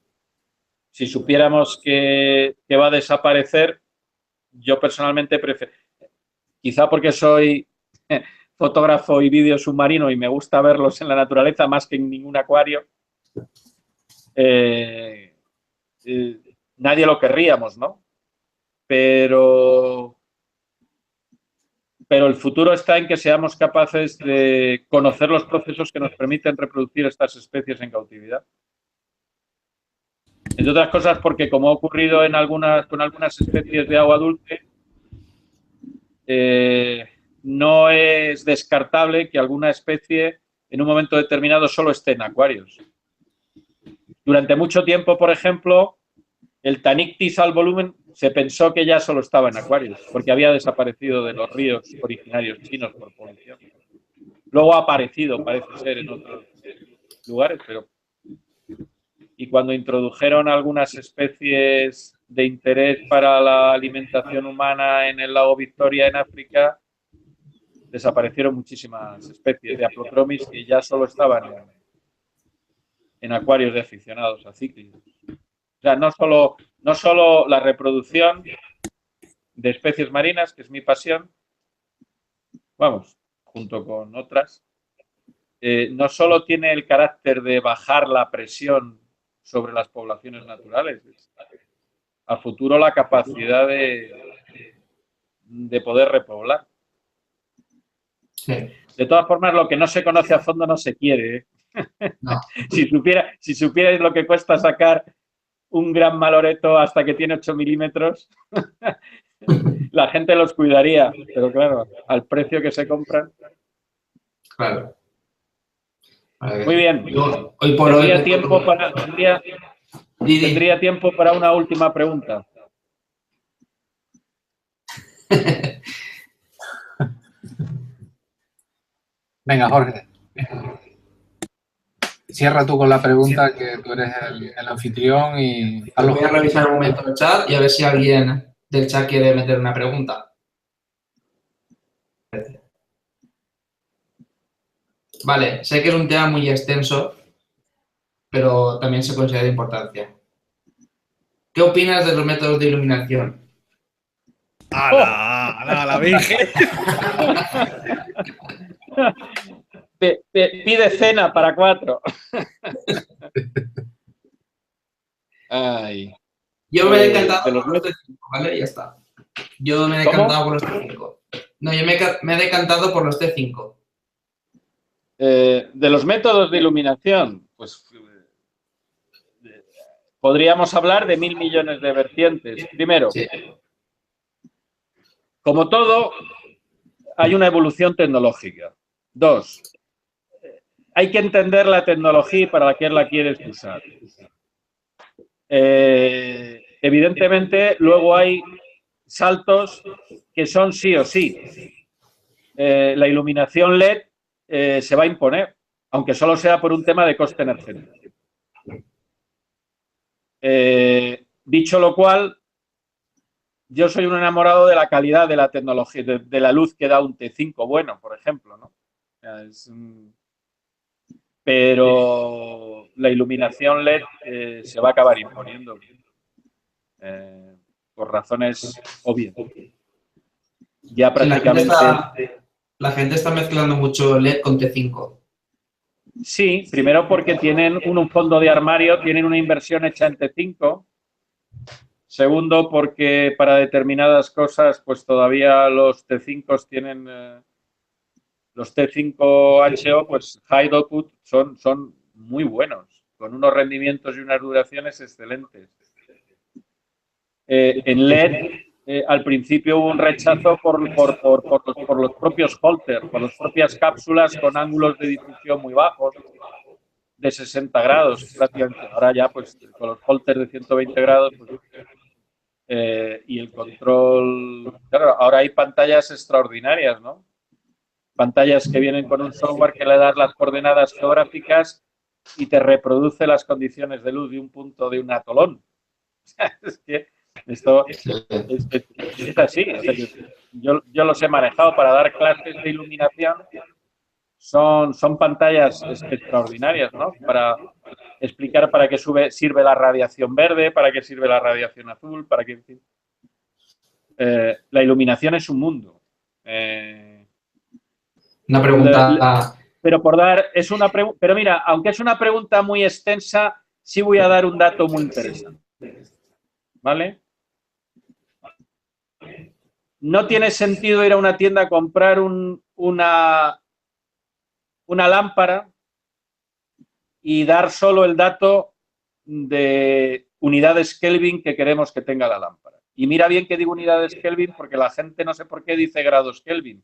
Si supiéramos que va a desaparecer, yo personalmente prefiero, quizá porque soy fotógrafo y vídeo submarino y me gusta verlos en la naturaleza más que en ningún acuario, nadie lo querríamos, ¿no? Pero el futuro está en que seamos capaces de conocer los procesos que nos permiten reproducir estas especies en cautividad. Entre otras cosas porque, como ha ocurrido con algunas especies de agua dulce, no es descartable que alguna especie en un momento determinado solo esté en acuarios. Durante mucho tiempo, por ejemplo, el Tanictis al volumen se pensó que ya solo estaba en acuarios, porque había desaparecido de los ríos originarios chinos por polución. Luego ha aparecido, parece ser, en otros lugares, pero... Y cuando introdujeron algunas especies de interés para la alimentación humana en el lago Victoria, en África, desaparecieron muchísimas especies de Aplotromis que ya solo estaban en acuarios de aficionados a cíclidos. O sea, no solo la reproducción de especies marinas, que es mi pasión, vamos, junto con otras, no solo tiene el carácter de bajar la presión sobre las poblaciones naturales, a futuro la capacidad de poder repoblar. Sí. De todas formas, lo que no se conoce a fondo no se quiere, ¿eh? No. Si supierais lo que cuesta sacar un gran maloreto hasta que tiene 8 milímetros, la gente los cuidaría, pero claro, al precio que se compran. Claro. Muy bien. Hoy por hoy tendría tiempo para una última pregunta. Venga, Jorge. Cierra tú con la pregunta, que tú eres el anfitrión y... Voy a revisar un momento el chat y a ver si alguien del chat quiere meter una pregunta. Vale, sé que es un tema muy extenso, pero también se considera de importancia. ¿Qué opinas de los métodos de iluminación? ¡Hala! ¡La Virgen! Pide cena para 4. Ay. Yo me he decantado por los T5, ¿vale? Ya está. Yo me he decantado por los T5. No, yo me he decantado por los T5. De los métodos de iluminación, pues podríamos hablar de 1000 millones de vertientes. Primero, sí, como todo, hay una evolución tecnológica. 2, hay que entender la tecnología y para qué la quieres usar. Evidentemente, luego hay saltos que son sí o sí. La iluminación LED se va a imponer, aunque solo sea por un tema de coste energético. Dicho lo cual, yo soy un enamorado de la calidad de la tecnología, de la luz que da un T5 bueno, por ejemplo, ¿no? Pero la iluminación LED se va a acabar imponiendo por razones obvias. Ya prácticamente... La gente está mezclando mucho LED con T5. Sí, primero porque tienen un fondo de armario, tienen una inversión hecha en T5. Segundo, porque para determinadas cosas, pues todavía los T5 tienen... los T5HO, pues high output, son muy buenos, con unos rendimientos y unas duraciones excelentes. En LED, al principio hubo un rechazo por los propios holters, por las propias cápsulas con ángulos de difusión muy bajos, de 60 grados prácticamente. Ahora ya, pues con los holters de 120 grados, pues, y el control... Claro, ahora hay pantallas extraordinarias, ¿no? Pantallas que vienen con un software que le das las coordenadas geográficas y te reproduce las condiciones de luz de un punto de un atolón. Es que esto es así. O sea, yo los he manejado para dar clases de iluminación. Son pantallas extraordinarias, ¿no? Para explicar para qué sirve la radiación verde, para qué sirve la radiación azul, para qué... la iluminación es un mundo. Una pregunta... Pero por dar, es una pregunta, pero mira, aunque es una pregunta muy extensa, sí voy a dar un dato muy interesante. ¿Vale? No tiene sentido ir a una tienda a comprar una lámpara y dar solo el dato de unidades Kelvin que queremos que tenga la lámpara. Y mira bien que digo unidades Kelvin porque la gente no sé por qué dice grados Kelvin.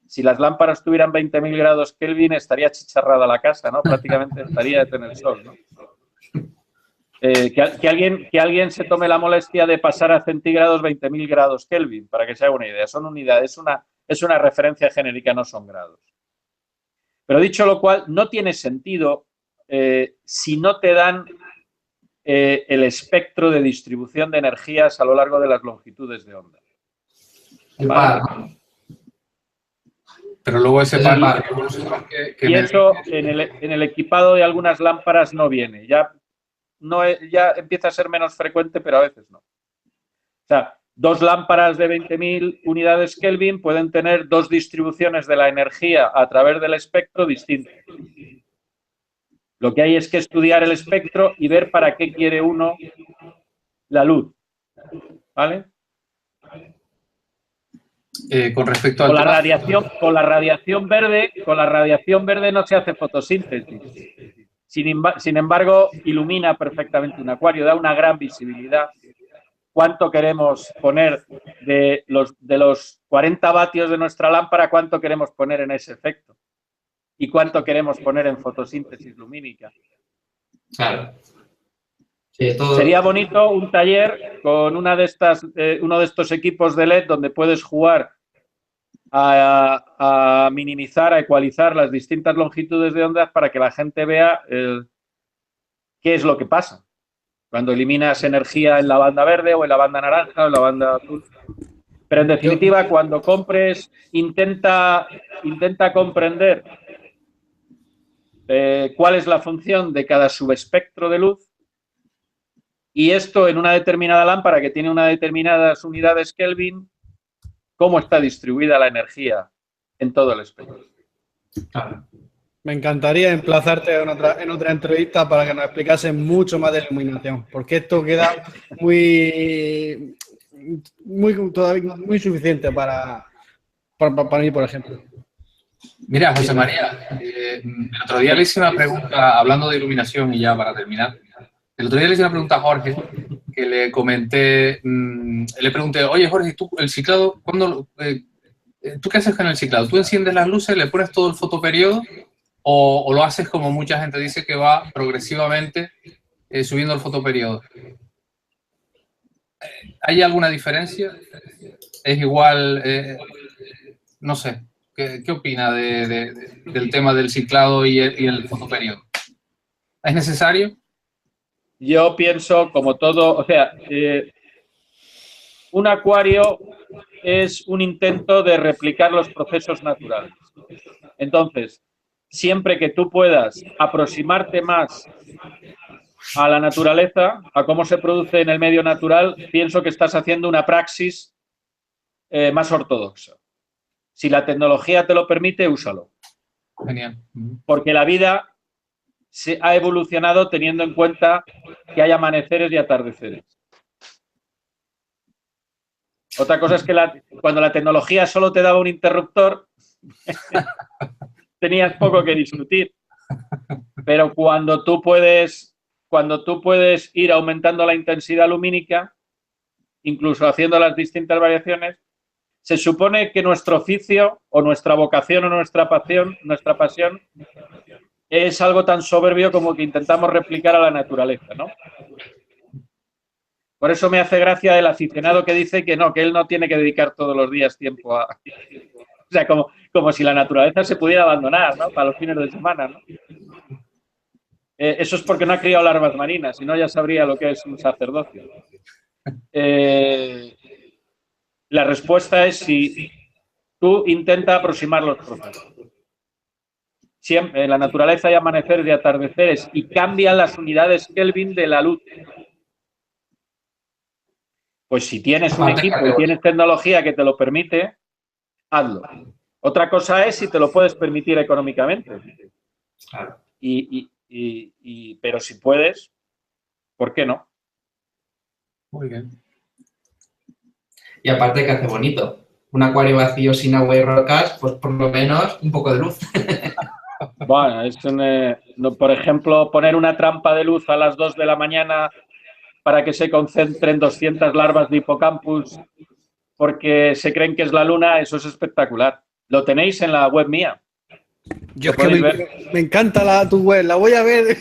Si las lámparas tuvieran 20.000 grados Kelvin, estaría chicharrada la casa, ¿no? Prácticamente estaría en el sol, ¿no? Que alguien se tome la molestia de pasar a centígrados 20.000 grados Kelvin, para que se haga una idea. Son unidades, es una referencia genérica, no son grados. Pero dicho lo cual, no tiene sentido si no te dan el espectro de distribución de energías a lo largo de las longitudes de onda. ¿Vale? Pero luego ese par... Y eso en el equipado de algunas lámparas no viene. Ya empieza a ser menos frecuente, pero a veces no. O sea, 2 lámparas de 20.000 unidades Kelvin pueden tener 2 distribuciones de la energía a través del espectro distintas. Lo que hay es que estudiar el espectro y ver para qué quiere uno la luz. ¿Vale? Con respecto al Con la tema... radiación verde no se hace fotosíntesis. Sin embargo, ilumina perfectamente un acuario, da una gran visibilidad. ¿Cuánto queremos poner de los 40 vatios de nuestra lámpara? ¿Cuánto queremos poner en ese efecto? ¿Y cuánto queremos poner en fotosíntesis lumínica? Claro. Sí, todo... Sería bonito un taller con uno de estos equipos de LED donde puedes jugar a minimizar, a ecualizar las distintas longitudes de ondas para que la gente vea qué es lo que pasa cuando eliminas energía en la banda verde o en la banda naranja o en la banda azul. Pero en definitiva, cuando compres, intenta comprender cuál es la función de cada subespectro de luz, y esto en una determinada lámpara que tiene unas determinadas unidades Kelvin, cómo está distribuida la energía en todo el espectro. Claro. Me encantaría emplazarte en otra entrevista para que nos explicases mucho más de iluminación, porque esto queda muy suficiente para mí, por ejemplo. Mira, José María, el otro día le hice una pregunta, hablando de iluminación y ya para terminar, el otro día le hice una pregunta a Jorge, que le comenté, le pregunté, oye Jorge, ¿tú el ciclado, tú qué haces con el ciclado? ¿Tú enciendes las luces, le pones todo el fotoperiodo o lo haces como mucha gente dice que va progresivamente subiendo el fotoperiodo? ¿Hay alguna diferencia? ¿Es igual? No sé. ¿Qué opina del tema del ciclado y el fotoperiodo? ¿Es necesario? Yo pienso, como todo, o sea, un acuario es un intento de replicar los procesos naturales. Entonces, siempre que tú puedas aproximarte más a la naturaleza, a cómo se produce en el medio natural, pienso que estás haciendo una praxis más ortodoxa. Si la tecnología te lo permite, úsalo. Genial. Porque la vida se ha evolucionado teniendo en cuenta que hay amaneceres y atardeceres. Otra cosa es que cuando la tecnología solo te daba un interruptor, tenías poco que discutir. Pero cuando tú puedes ir aumentando la intensidad lumínica, incluso haciendo las distintas variaciones, se supone que nuestro oficio o nuestra vocación o nuestra pasión es algo tan soberbio como que intentamos replicar a la naturaleza, ¿no? Por eso me hace gracia el aficionado que dice que no, que él no tiene que dedicar todos los días tiempo a... O sea, como si la naturaleza se pudiera abandonar, ¿no? Para los fines de semana, ¿no? Eso es porque no ha criado larvas marinas, si no ya sabría lo que es un sacerdocio. La respuesta es si tú intenta aproximar los procesos. Siempre en la naturaleza hay amaneceres y atardeceres y cambian las unidades Kelvin de la luz. Pues si tienes un equipo y tienes tecnología que te lo permite, hazlo. Otra cosa es si te lo puedes permitir económicamente. Pero si puedes, ¿por qué no? Muy bien. Y aparte que hace bonito. Un acuario vacío sin agua y rocas, pues por lo menos un poco de luz. Bueno, por ejemplo, poner una trampa de luz a las 2 de la mañana para que se concentren 200 larvas de hipocampus porque se creen que es la luna, eso es espectacular. Lo tenéis en la web mía. Yo es que me encanta tu web, la voy a ver.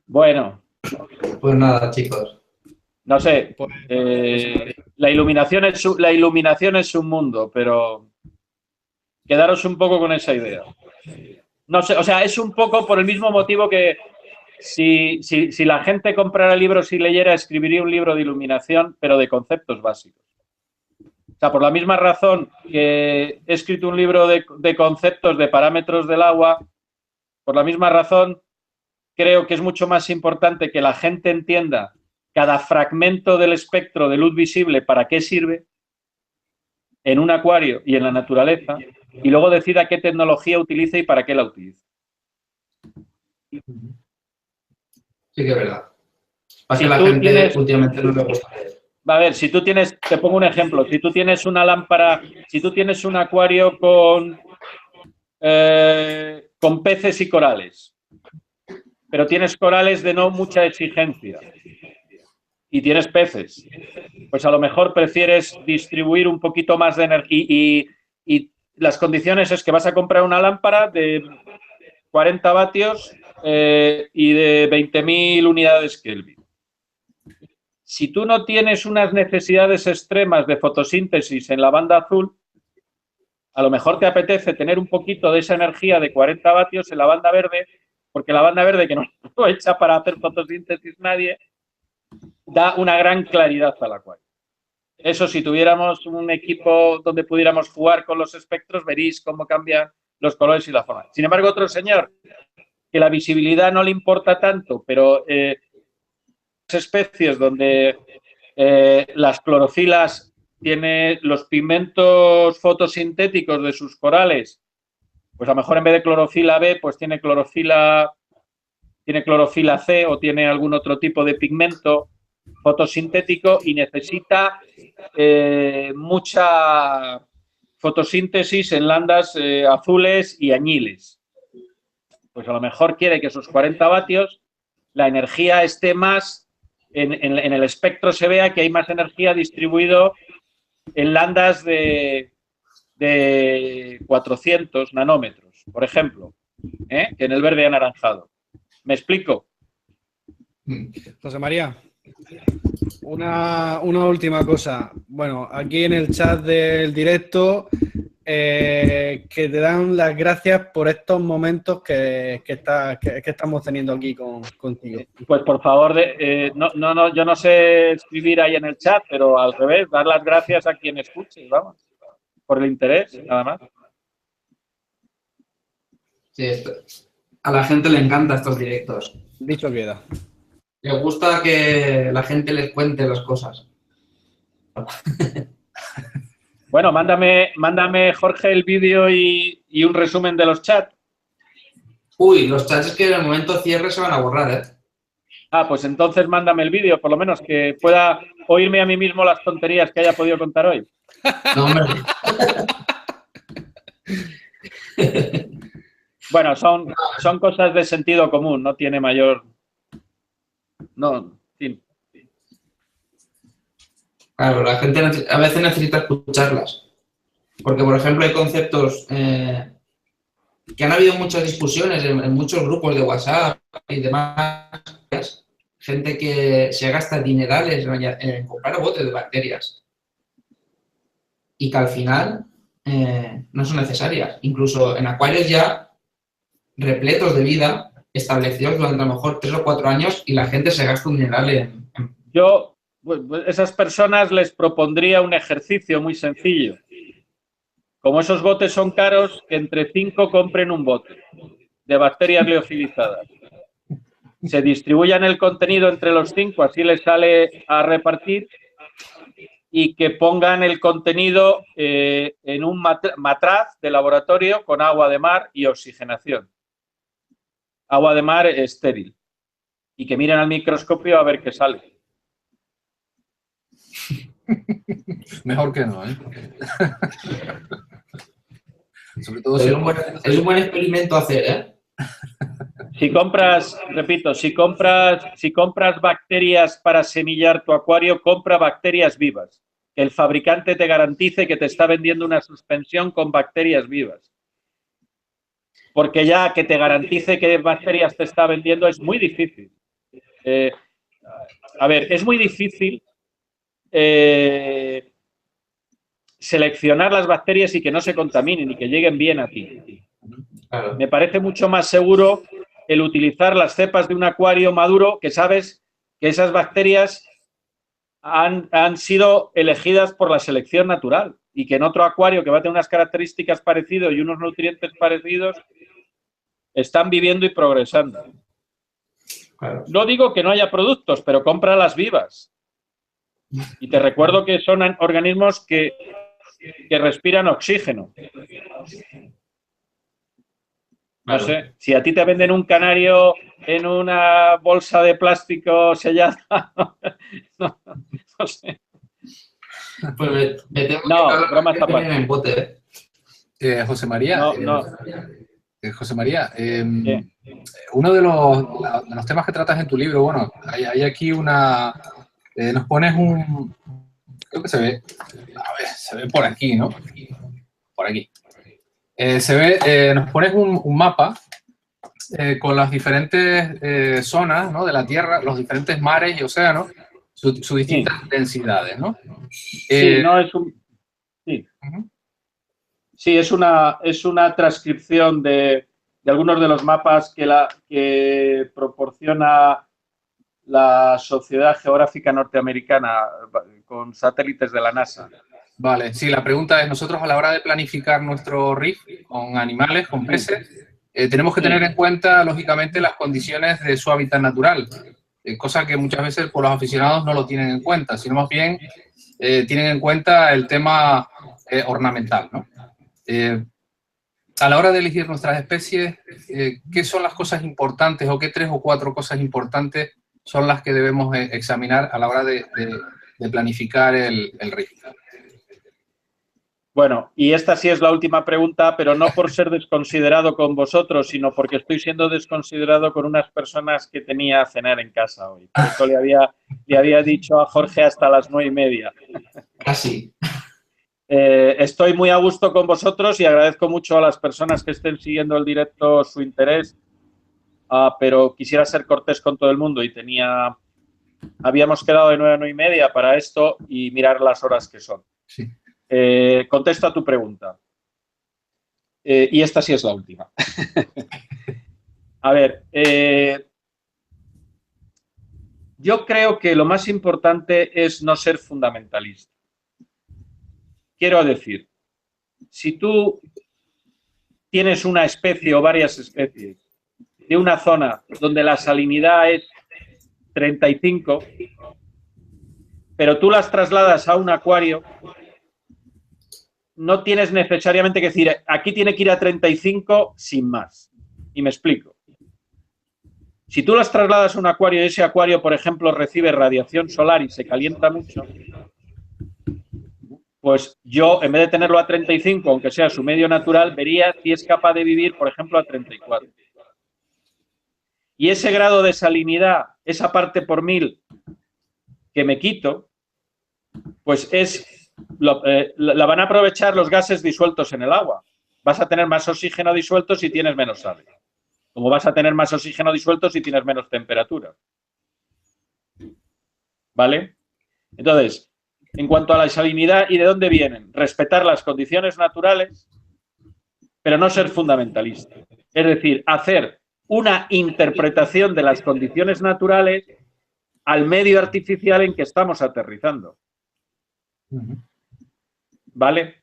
Bueno. Pues nada, chicos. No sé, la iluminación es un mundo, pero quedaros un poco con esa idea. No sé, o sea, es un poco por el mismo motivo que si la gente comprara libros y leyera, escribiría un libro de iluminación, pero de conceptos básicos. O sea, por la misma razón que he escrito un libro de conceptos de parámetros del agua, por la misma razón creo que es mucho más importante que la gente entienda cada fragmento del espectro de luz visible para qué sirve en un acuario y en la naturaleza, y luego decida qué tecnología utilice y para qué la utilice. Sí que es verdad. Para Si que la tú gente tienes- últimamente no le gusta leer. A ver, si tú tienes, te pongo un ejemplo, si tú tienes una lámpara, si tú tienes un acuario con peces y corales, pero tienes corales de no mucha exigencia y tienes peces, pues a lo mejor prefieres distribuir un poquito más de energía y las condiciones es que vas a comprar una lámpara de 40 vatios y de 20.000 unidades Kelvin. Si tú no tienes unas necesidades extremas de fotosíntesis en la banda azul, a lo mejor te apetece tener un poquito de esa energía de 40 vatios en la banda verde, porque la banda verde, que no aprovecha para hacer fotosíntesis nadie, da una gran claridad al acuario. Eso, si tuviéramos un equipo donde pudiéramos jugar con los espectros, veréis cómo cambian los colores y la forma. Sin embargo, otro señor, que la visibilidad no le importa tanto, pero especies donde las clorofilas tiene los pigmentos fotosintéticos de sus corales, pues a lo mejor en vez de clorofila B, pues tiene clorofila C o tiene algún otro tipo de pigmento fotosintético y necesita mucha fotosíntesis en landas azules y añiles. Pues a lo mejor quiere que esos 40 vatios la energía esté más en el espectro, se vea que hay más energía distribuido en landas de 400 nanómetros, por ejemplo, que en el verde anaranjado. ¿Me explico? José María, una última cosa. Bueno, aquí en el chat del directo que te dan las gracias por estos momentos que estamos teniendo aquí contigo. Pues por favor, yo no sé escribir ahí en el chat, pero al revés, dar las gracias a quien escuche, vamos, por el interés, nada más. Sí, a la gente le encanta estos directos. Dicho queda. Le gusta que la gente les cuente las cosas. Bueno, mándame, Jorge, el vídeo y un resumen de los chats. Uy, los chats es que en el momento cierre se van a borrar, ¿eh? Ah, pues entonces mándame el vídeo, por lo menos que pueda oírme a mí mismo las tonterías que haya podido contar hoy. No, hombre. Bueno, son cosas de sentido común, no tiene mayor... No, en fin. Claro, la gente a veces necesita escucharlas. Porque, por ejemplo, hay conceptos que han habido muchas discusiones en muchos grupos de WhatsApp y demás. Gente que se gasta dinerales en comprar botes de bacterias y que al final no son necesarias. Incluso en acuarios ya repletos de vida, establecidos durante a lo mejor 3 o 4 años y la gente se gasta un dineral en... Yo, a esas personas les propondría un ejercicio muy sencillo. Como esos botes son caros, que entre 5 compren un bote de bacterias liofilizadas. Se distribuyan el contenido entre los 5, así les sale a repartir, y que pongan el contenido en un matraz de laboratorio con agua de mar y oxigenación. Agua de mar estéril. Y que miren al microscopio a ver qué sale. Mejor que no, ¿eh? Sobre todo es un buen experimento hacer, ¿eh? Si compras, repito, si compras bacterias para semillar tu acuario, compra bacterias vivas. Que el fabricante te garantice que te está vendiendo una suspensión con bacterias vivas. Porque ya que te garantice qué bacterias te está vendiendo es muy difícil. A ver, es muy difícil seleccionar las bacterias y que no se contaminen y que lleguen bien a ti. Claro. Me parece mucho más seguro el utilizar las cepas de un acuario maduro que sabes que esas bacterias han sido elegidas por la selección natural y que en otro acuario que va a tener unas características parecidas y unos nutrientes parecidos están viviendo y progresando. Claro. No digo que no haya productos, pero cómpralas vivas. Y te recuerdo que son organismos que respiran oxígeno. No sé, si a ti te venden un canario en una bolsa de plástico sellada, no sé. Pues me temo No, bromas que vienen aparte. en bote. José María, No. José María, ¿Qué? uno de los temas que tratas en tu libro, bueno, hay aquí una... nos pones un... Creo que se ve... A ver, se ve por aquí, ¿no? Por aquí. Nos pones un mapa con las diferentes zonas, ¿no?, de la Tierra, los diferentes mares y océanos, sus distintas densidades, ¿no? Sí, no es un... Sí. Sí, es una transcripción de algunos de los mapas que proporciona la Sociedad Geográfica Norteamericana con satélites de la NASA. Vale, sí, la pregunta es, nosotros a la hora de planificar nuestro RIF con animales, con peces, tenemos que tener en cuenta, lógicamente, las condiciones de su hábitat natural, cosa que muchas veces por los aficionados no lo tienen en cuenta, sino más bien tienen en cuenta el tema ornamental, ¿no? A la hora de elegir nuestras especies, ¿qué son las cosas importantes o qué 3 o 4 cosas importantes son las que debemos examinar a la hora de planificar el RIF? Bueno, y esta sí es la última pregunta, pero no por ser desconsiderado con vosotros, sino porque estoy siendo desconsiderado con unas personas que tenía a cenar en casa hoy. Por eso le había dicho a Jorge hasta las 9:30. Casi. Estoy muy a gusto con vosotros y agradezco mucho a las personas que estén siguiendo el directo su interés, pero quisiera ser cortés con todo el mundo y habíamos quedado de 9 a 9:30 para esto y mirar las horas que son. Sí. Contesto a tu pregunta. Y esta sí es la última. A ver, yo creo que lo más importante es no ser fundamentalista. Quiero decir, si tú tienes una especie o varias especies de una zona donde la salinidad es 35, pero tú las trasladas a un acuario, no tienes necesariamente que decir, aquí tiene que ir a 35 sin más. Y me explico. Si tú las trasladas a un acuario y ese acuario, por ejemplo, recibe radiación solar y se calienta mucho, pues yo, en vez de tenerlo a 35, aunque sea su medio natural, vería si es capaz de vivir, por ejemplo, a 34. Y ese grado de salinidad, esa parte por 1000 que me quito, pues la van a aprovechar los gases disueltos en el agua. Vas a tener más oxígeno disuelto si tienes menos sal. Como vas a tener más oxígeno disuelto si tienes menos temperatura. ¿Vale? Entonces, en cuanto a la salinidad y de dónde vienen, respetar las condiciones naturales, pero no ser fundamentalista. Es decir, hacer una interpretación de las condiciones naturales al medio artificial en que estamos aterrizando. ¿Vale?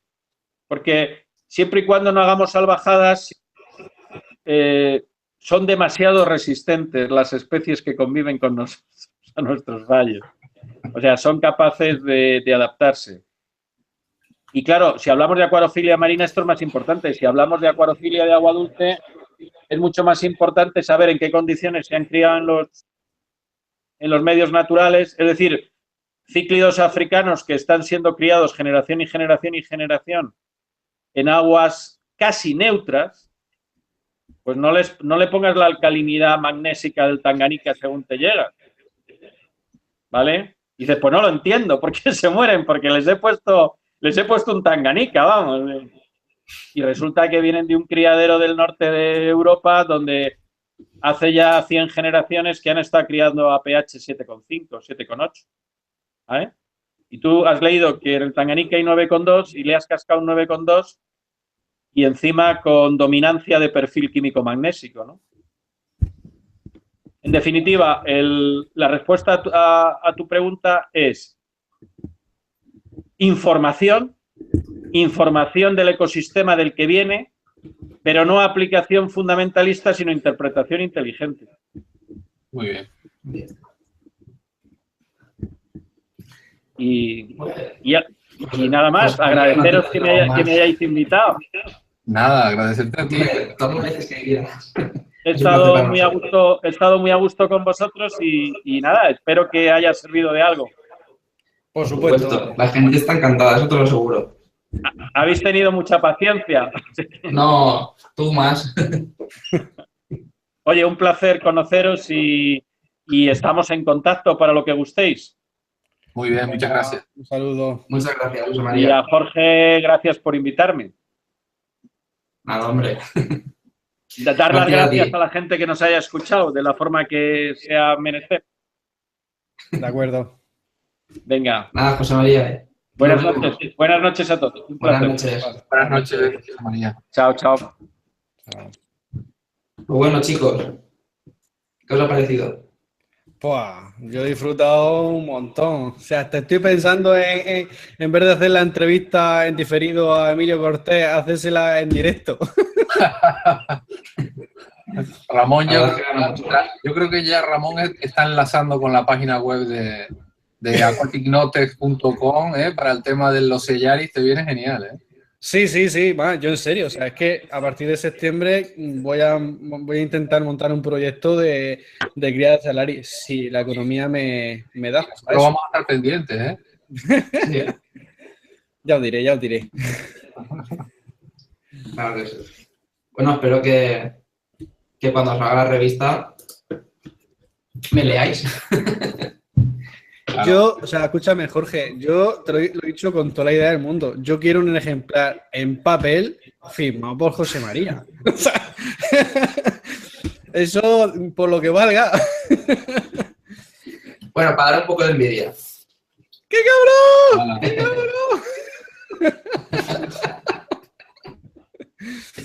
Porque siempre y cuando no hagamos salvajadas, son demasiado resistentes las especies que conviven con nosotros a nuestros fallos. O sea, son capaces de adaptarse. Y claro, si hablamos de acuariofilia marina, esto es más importante. Si hablamos de acuariofilia de agua dulce, es mucho más importante saber en qué condiciones se han criado en los medios naturales. Es decir, cíclidos africanos que están siendo criados generación y generación y generación en aguas casi neutras, pues no le pongas la alcalinidad magnésica del Tanganica según te llega. ¿Vale? Y dices, pues no lo entiendo, ¿por qué se mueren? Porque les he puesto un Tanganica, vamos. Y resulta que vienen de un criadero del norte de Europa donde hace ya 100 generaciones que han estado criando a pH 7,5, 7,8. ¿Vale? Y tú has leído que en el Tanganica hay 9,2 y le has cascado un 9,2 y encima con dominancia de perfil químico magnésico, ¿no? En definitiva, la respuesta a tu pregunta es información del ecosistema del que viene, pero no aplicación fundamentalista, sino interpretación inteligente. Muy bien. Bien. Y Pues, nada más, pues, agradeceros no que tenemos me hayáis invitado. Nada, agradecerte a ti. Todas las veces que quieras. He Es un placer estado para muy a nosotros. gusto, he estado muy a gusto con vosotros y nada, espero que haya servido de algo. Por supuesto. La gente está encantada, eso te lo aseguro. Habéis tenido mucha paciencia. No, tú más. Oye, un placer conoceros y estamos en contacto para lo que gustéis. Muy bien, muchas gracias. Un saludo. Muchas gracias, José Y María. a Jorge, gracias por invitarme. Nada, hombre. Dar las Gracias a ti. gracias a la gente que nos haya escuchado de la forma que sea menester. De acuerdo. Venga, Nada, José María. buenas Nos vemos. noches. Buenas noches a todos. Un Buenas placer. noches. Buenas noches, María. Chao, chao. Pues bueno, chicos, ¿qué os ha parecido? Buah, yo he disfrutado un montón. O sea, te estoy pensando en vez de hacer la entrevista en diferido a Emilio Cortés, hacérsela en directo. Ramón, La verdad es que gana mucho. yo creo que ya Ramón está enlazando con la página web de aquaticnotex.com para el tema de los sellaris, te viene genial, ¿eh? Sí, va, yo en serio. O sea, es que a partir de septiembre voy a intentar montar un proyecto de cría de salario, si la economía me da. Pero vamos a estar pendientes, ¿eh? Sí, Ya os diré. claro que sí. Bueno, espero que cuando os haga la revista me leáis. Claro. Yo, o sea, escúchame, Jorge, yo te lo he dicho con toda la idea del mundo. Yo quiero un ejemplar en papel firmado por José María. O sea, eso por lo que valga. Bueno, para dar un poco de envidia. ¡Qué cabrón! Hola.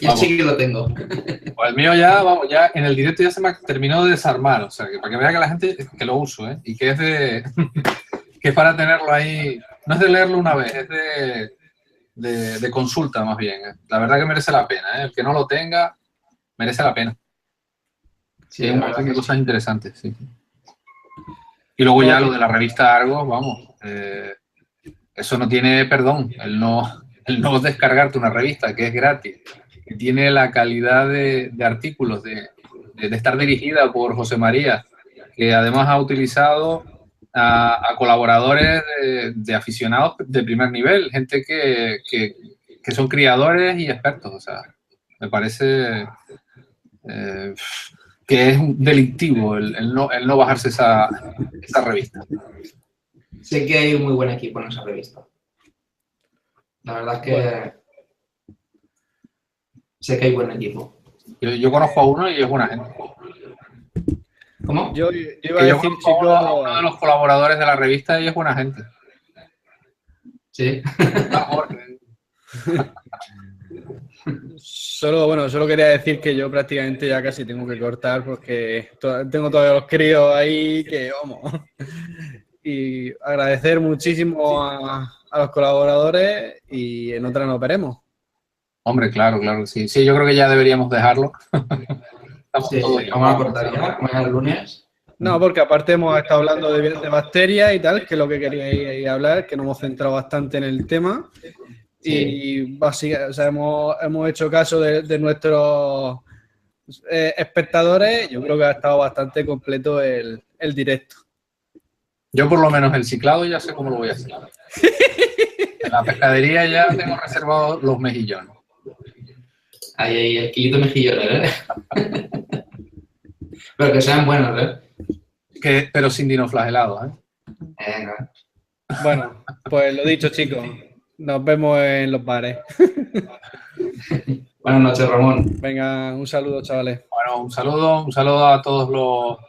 Yo sí que lo tengo. Pues el mío ya, vamos, ya en el directo ya se me terminó de desarmar, o sea, que para que vea que la gente que lo uso, ¿eh? Y que es de que es para tenerlo ahí, no es de leerlo una vez, es de consulta más bien, ¿eh? La verdad que merece la pena, ¿eh? El que no lo tenga, merece la pena. Sí, Hay la un verdad montón de que cosas interesantes, sí. Y luego ya lo de la revista Argos, vamos, eso no tiene perdón, el no descargarte una revista que es gratis, que tiene la calidad de artículos, de estar dirigida por José María, que además ha utilizado a colaboradores de aficionados de primer nivel, gente que son criadores y expertos. O sea, me parece que es delictivo el no bajarse esa revista. sé que hay un muy buen equipo en esa revista. La verdad es que sé que hay buen equipo. Yo conozco a uno y es buena gente. ¿Cómo? Yo iba a Que yo decir, conozco a uno de chicos, los colaboradores de la revista y es buena gente. Sí. solo quería decir que yo prácticamente ya casi tengo que cortar porque tengo todavía los críos ahí que vamos. Y agradecer muchísimo a los colaboradores y en otra nos veremos. Hombre, claro que sí. Sí, yo creo que ya deberíamos dejarlo. Estamos Sí, todos vamos a cortar ya, mañana el lunes. No, porque aparte hemos estado hablando de bacterias y tal, que es lo que quería hablar, que nos hemos centrado bastante en el tema. Sí. Y básicamente, o sea, hemos hecho caso de nuestros espectadores. Yo creo que ha estado bastante completo el directo. Yo por lo menos el ciclado ya sé cómo lo voy a hacer. En la pescadería ya tengo reservados los mejillones. Ahí, el kilito mejillones, ¿eh? Pero que sean buenos, ¿eh? Pero sin dinoflagelados, ¿eh? Venga. Bueno, pues lo dicho, chicos. Nos vemos en los bares. Buenas noches, Ramón. Venga, un saludo, chavales. Bueno, un saludo a todos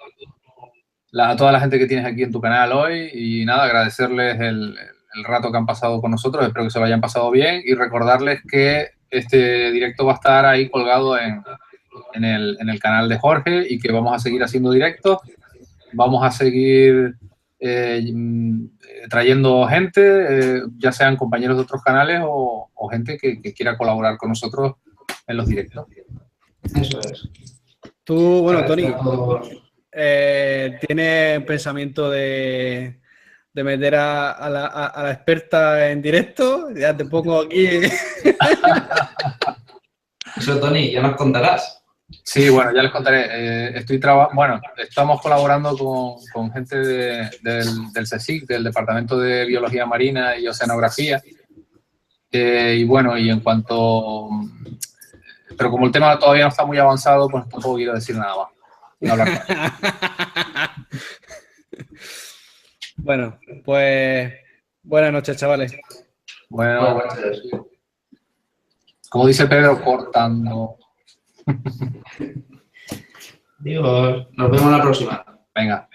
a toda la gente que tienes aquí en tu canal hoy y nada, agradecerles el rato que han pasado con nosotros, espero que se lo hayan pasado bien y recordarles que este directo va a estar ahí colgado en el canal de Jorge y que vamos a seguir haciendo directos, vamos a seguir trayendo gente, ya sean compañeros de otros canales o gente que quiera colaborar con nosotros en los directos. Eso es. Tú, bueno, Tony, ¿tiene pensamiento de meter a la experta en directo? Ya te pongo aquí. Eso, Tony, ya nos contarás. Sí, bueno, ya les contaré. Estamos colaborando con gente del CSIC, del Departamento de Biología Marina y Oceanografía. Y bueno, y en cuanto... Pero como el tema todavía no está muy avanzado, pues tampoco quiero decir nada más. No hablar más. Bueno, pues buenas noches, chavales. Bueno, Buenas noches. como dice Pedro, cortando. Dios, nos vemos la próxima. Venga.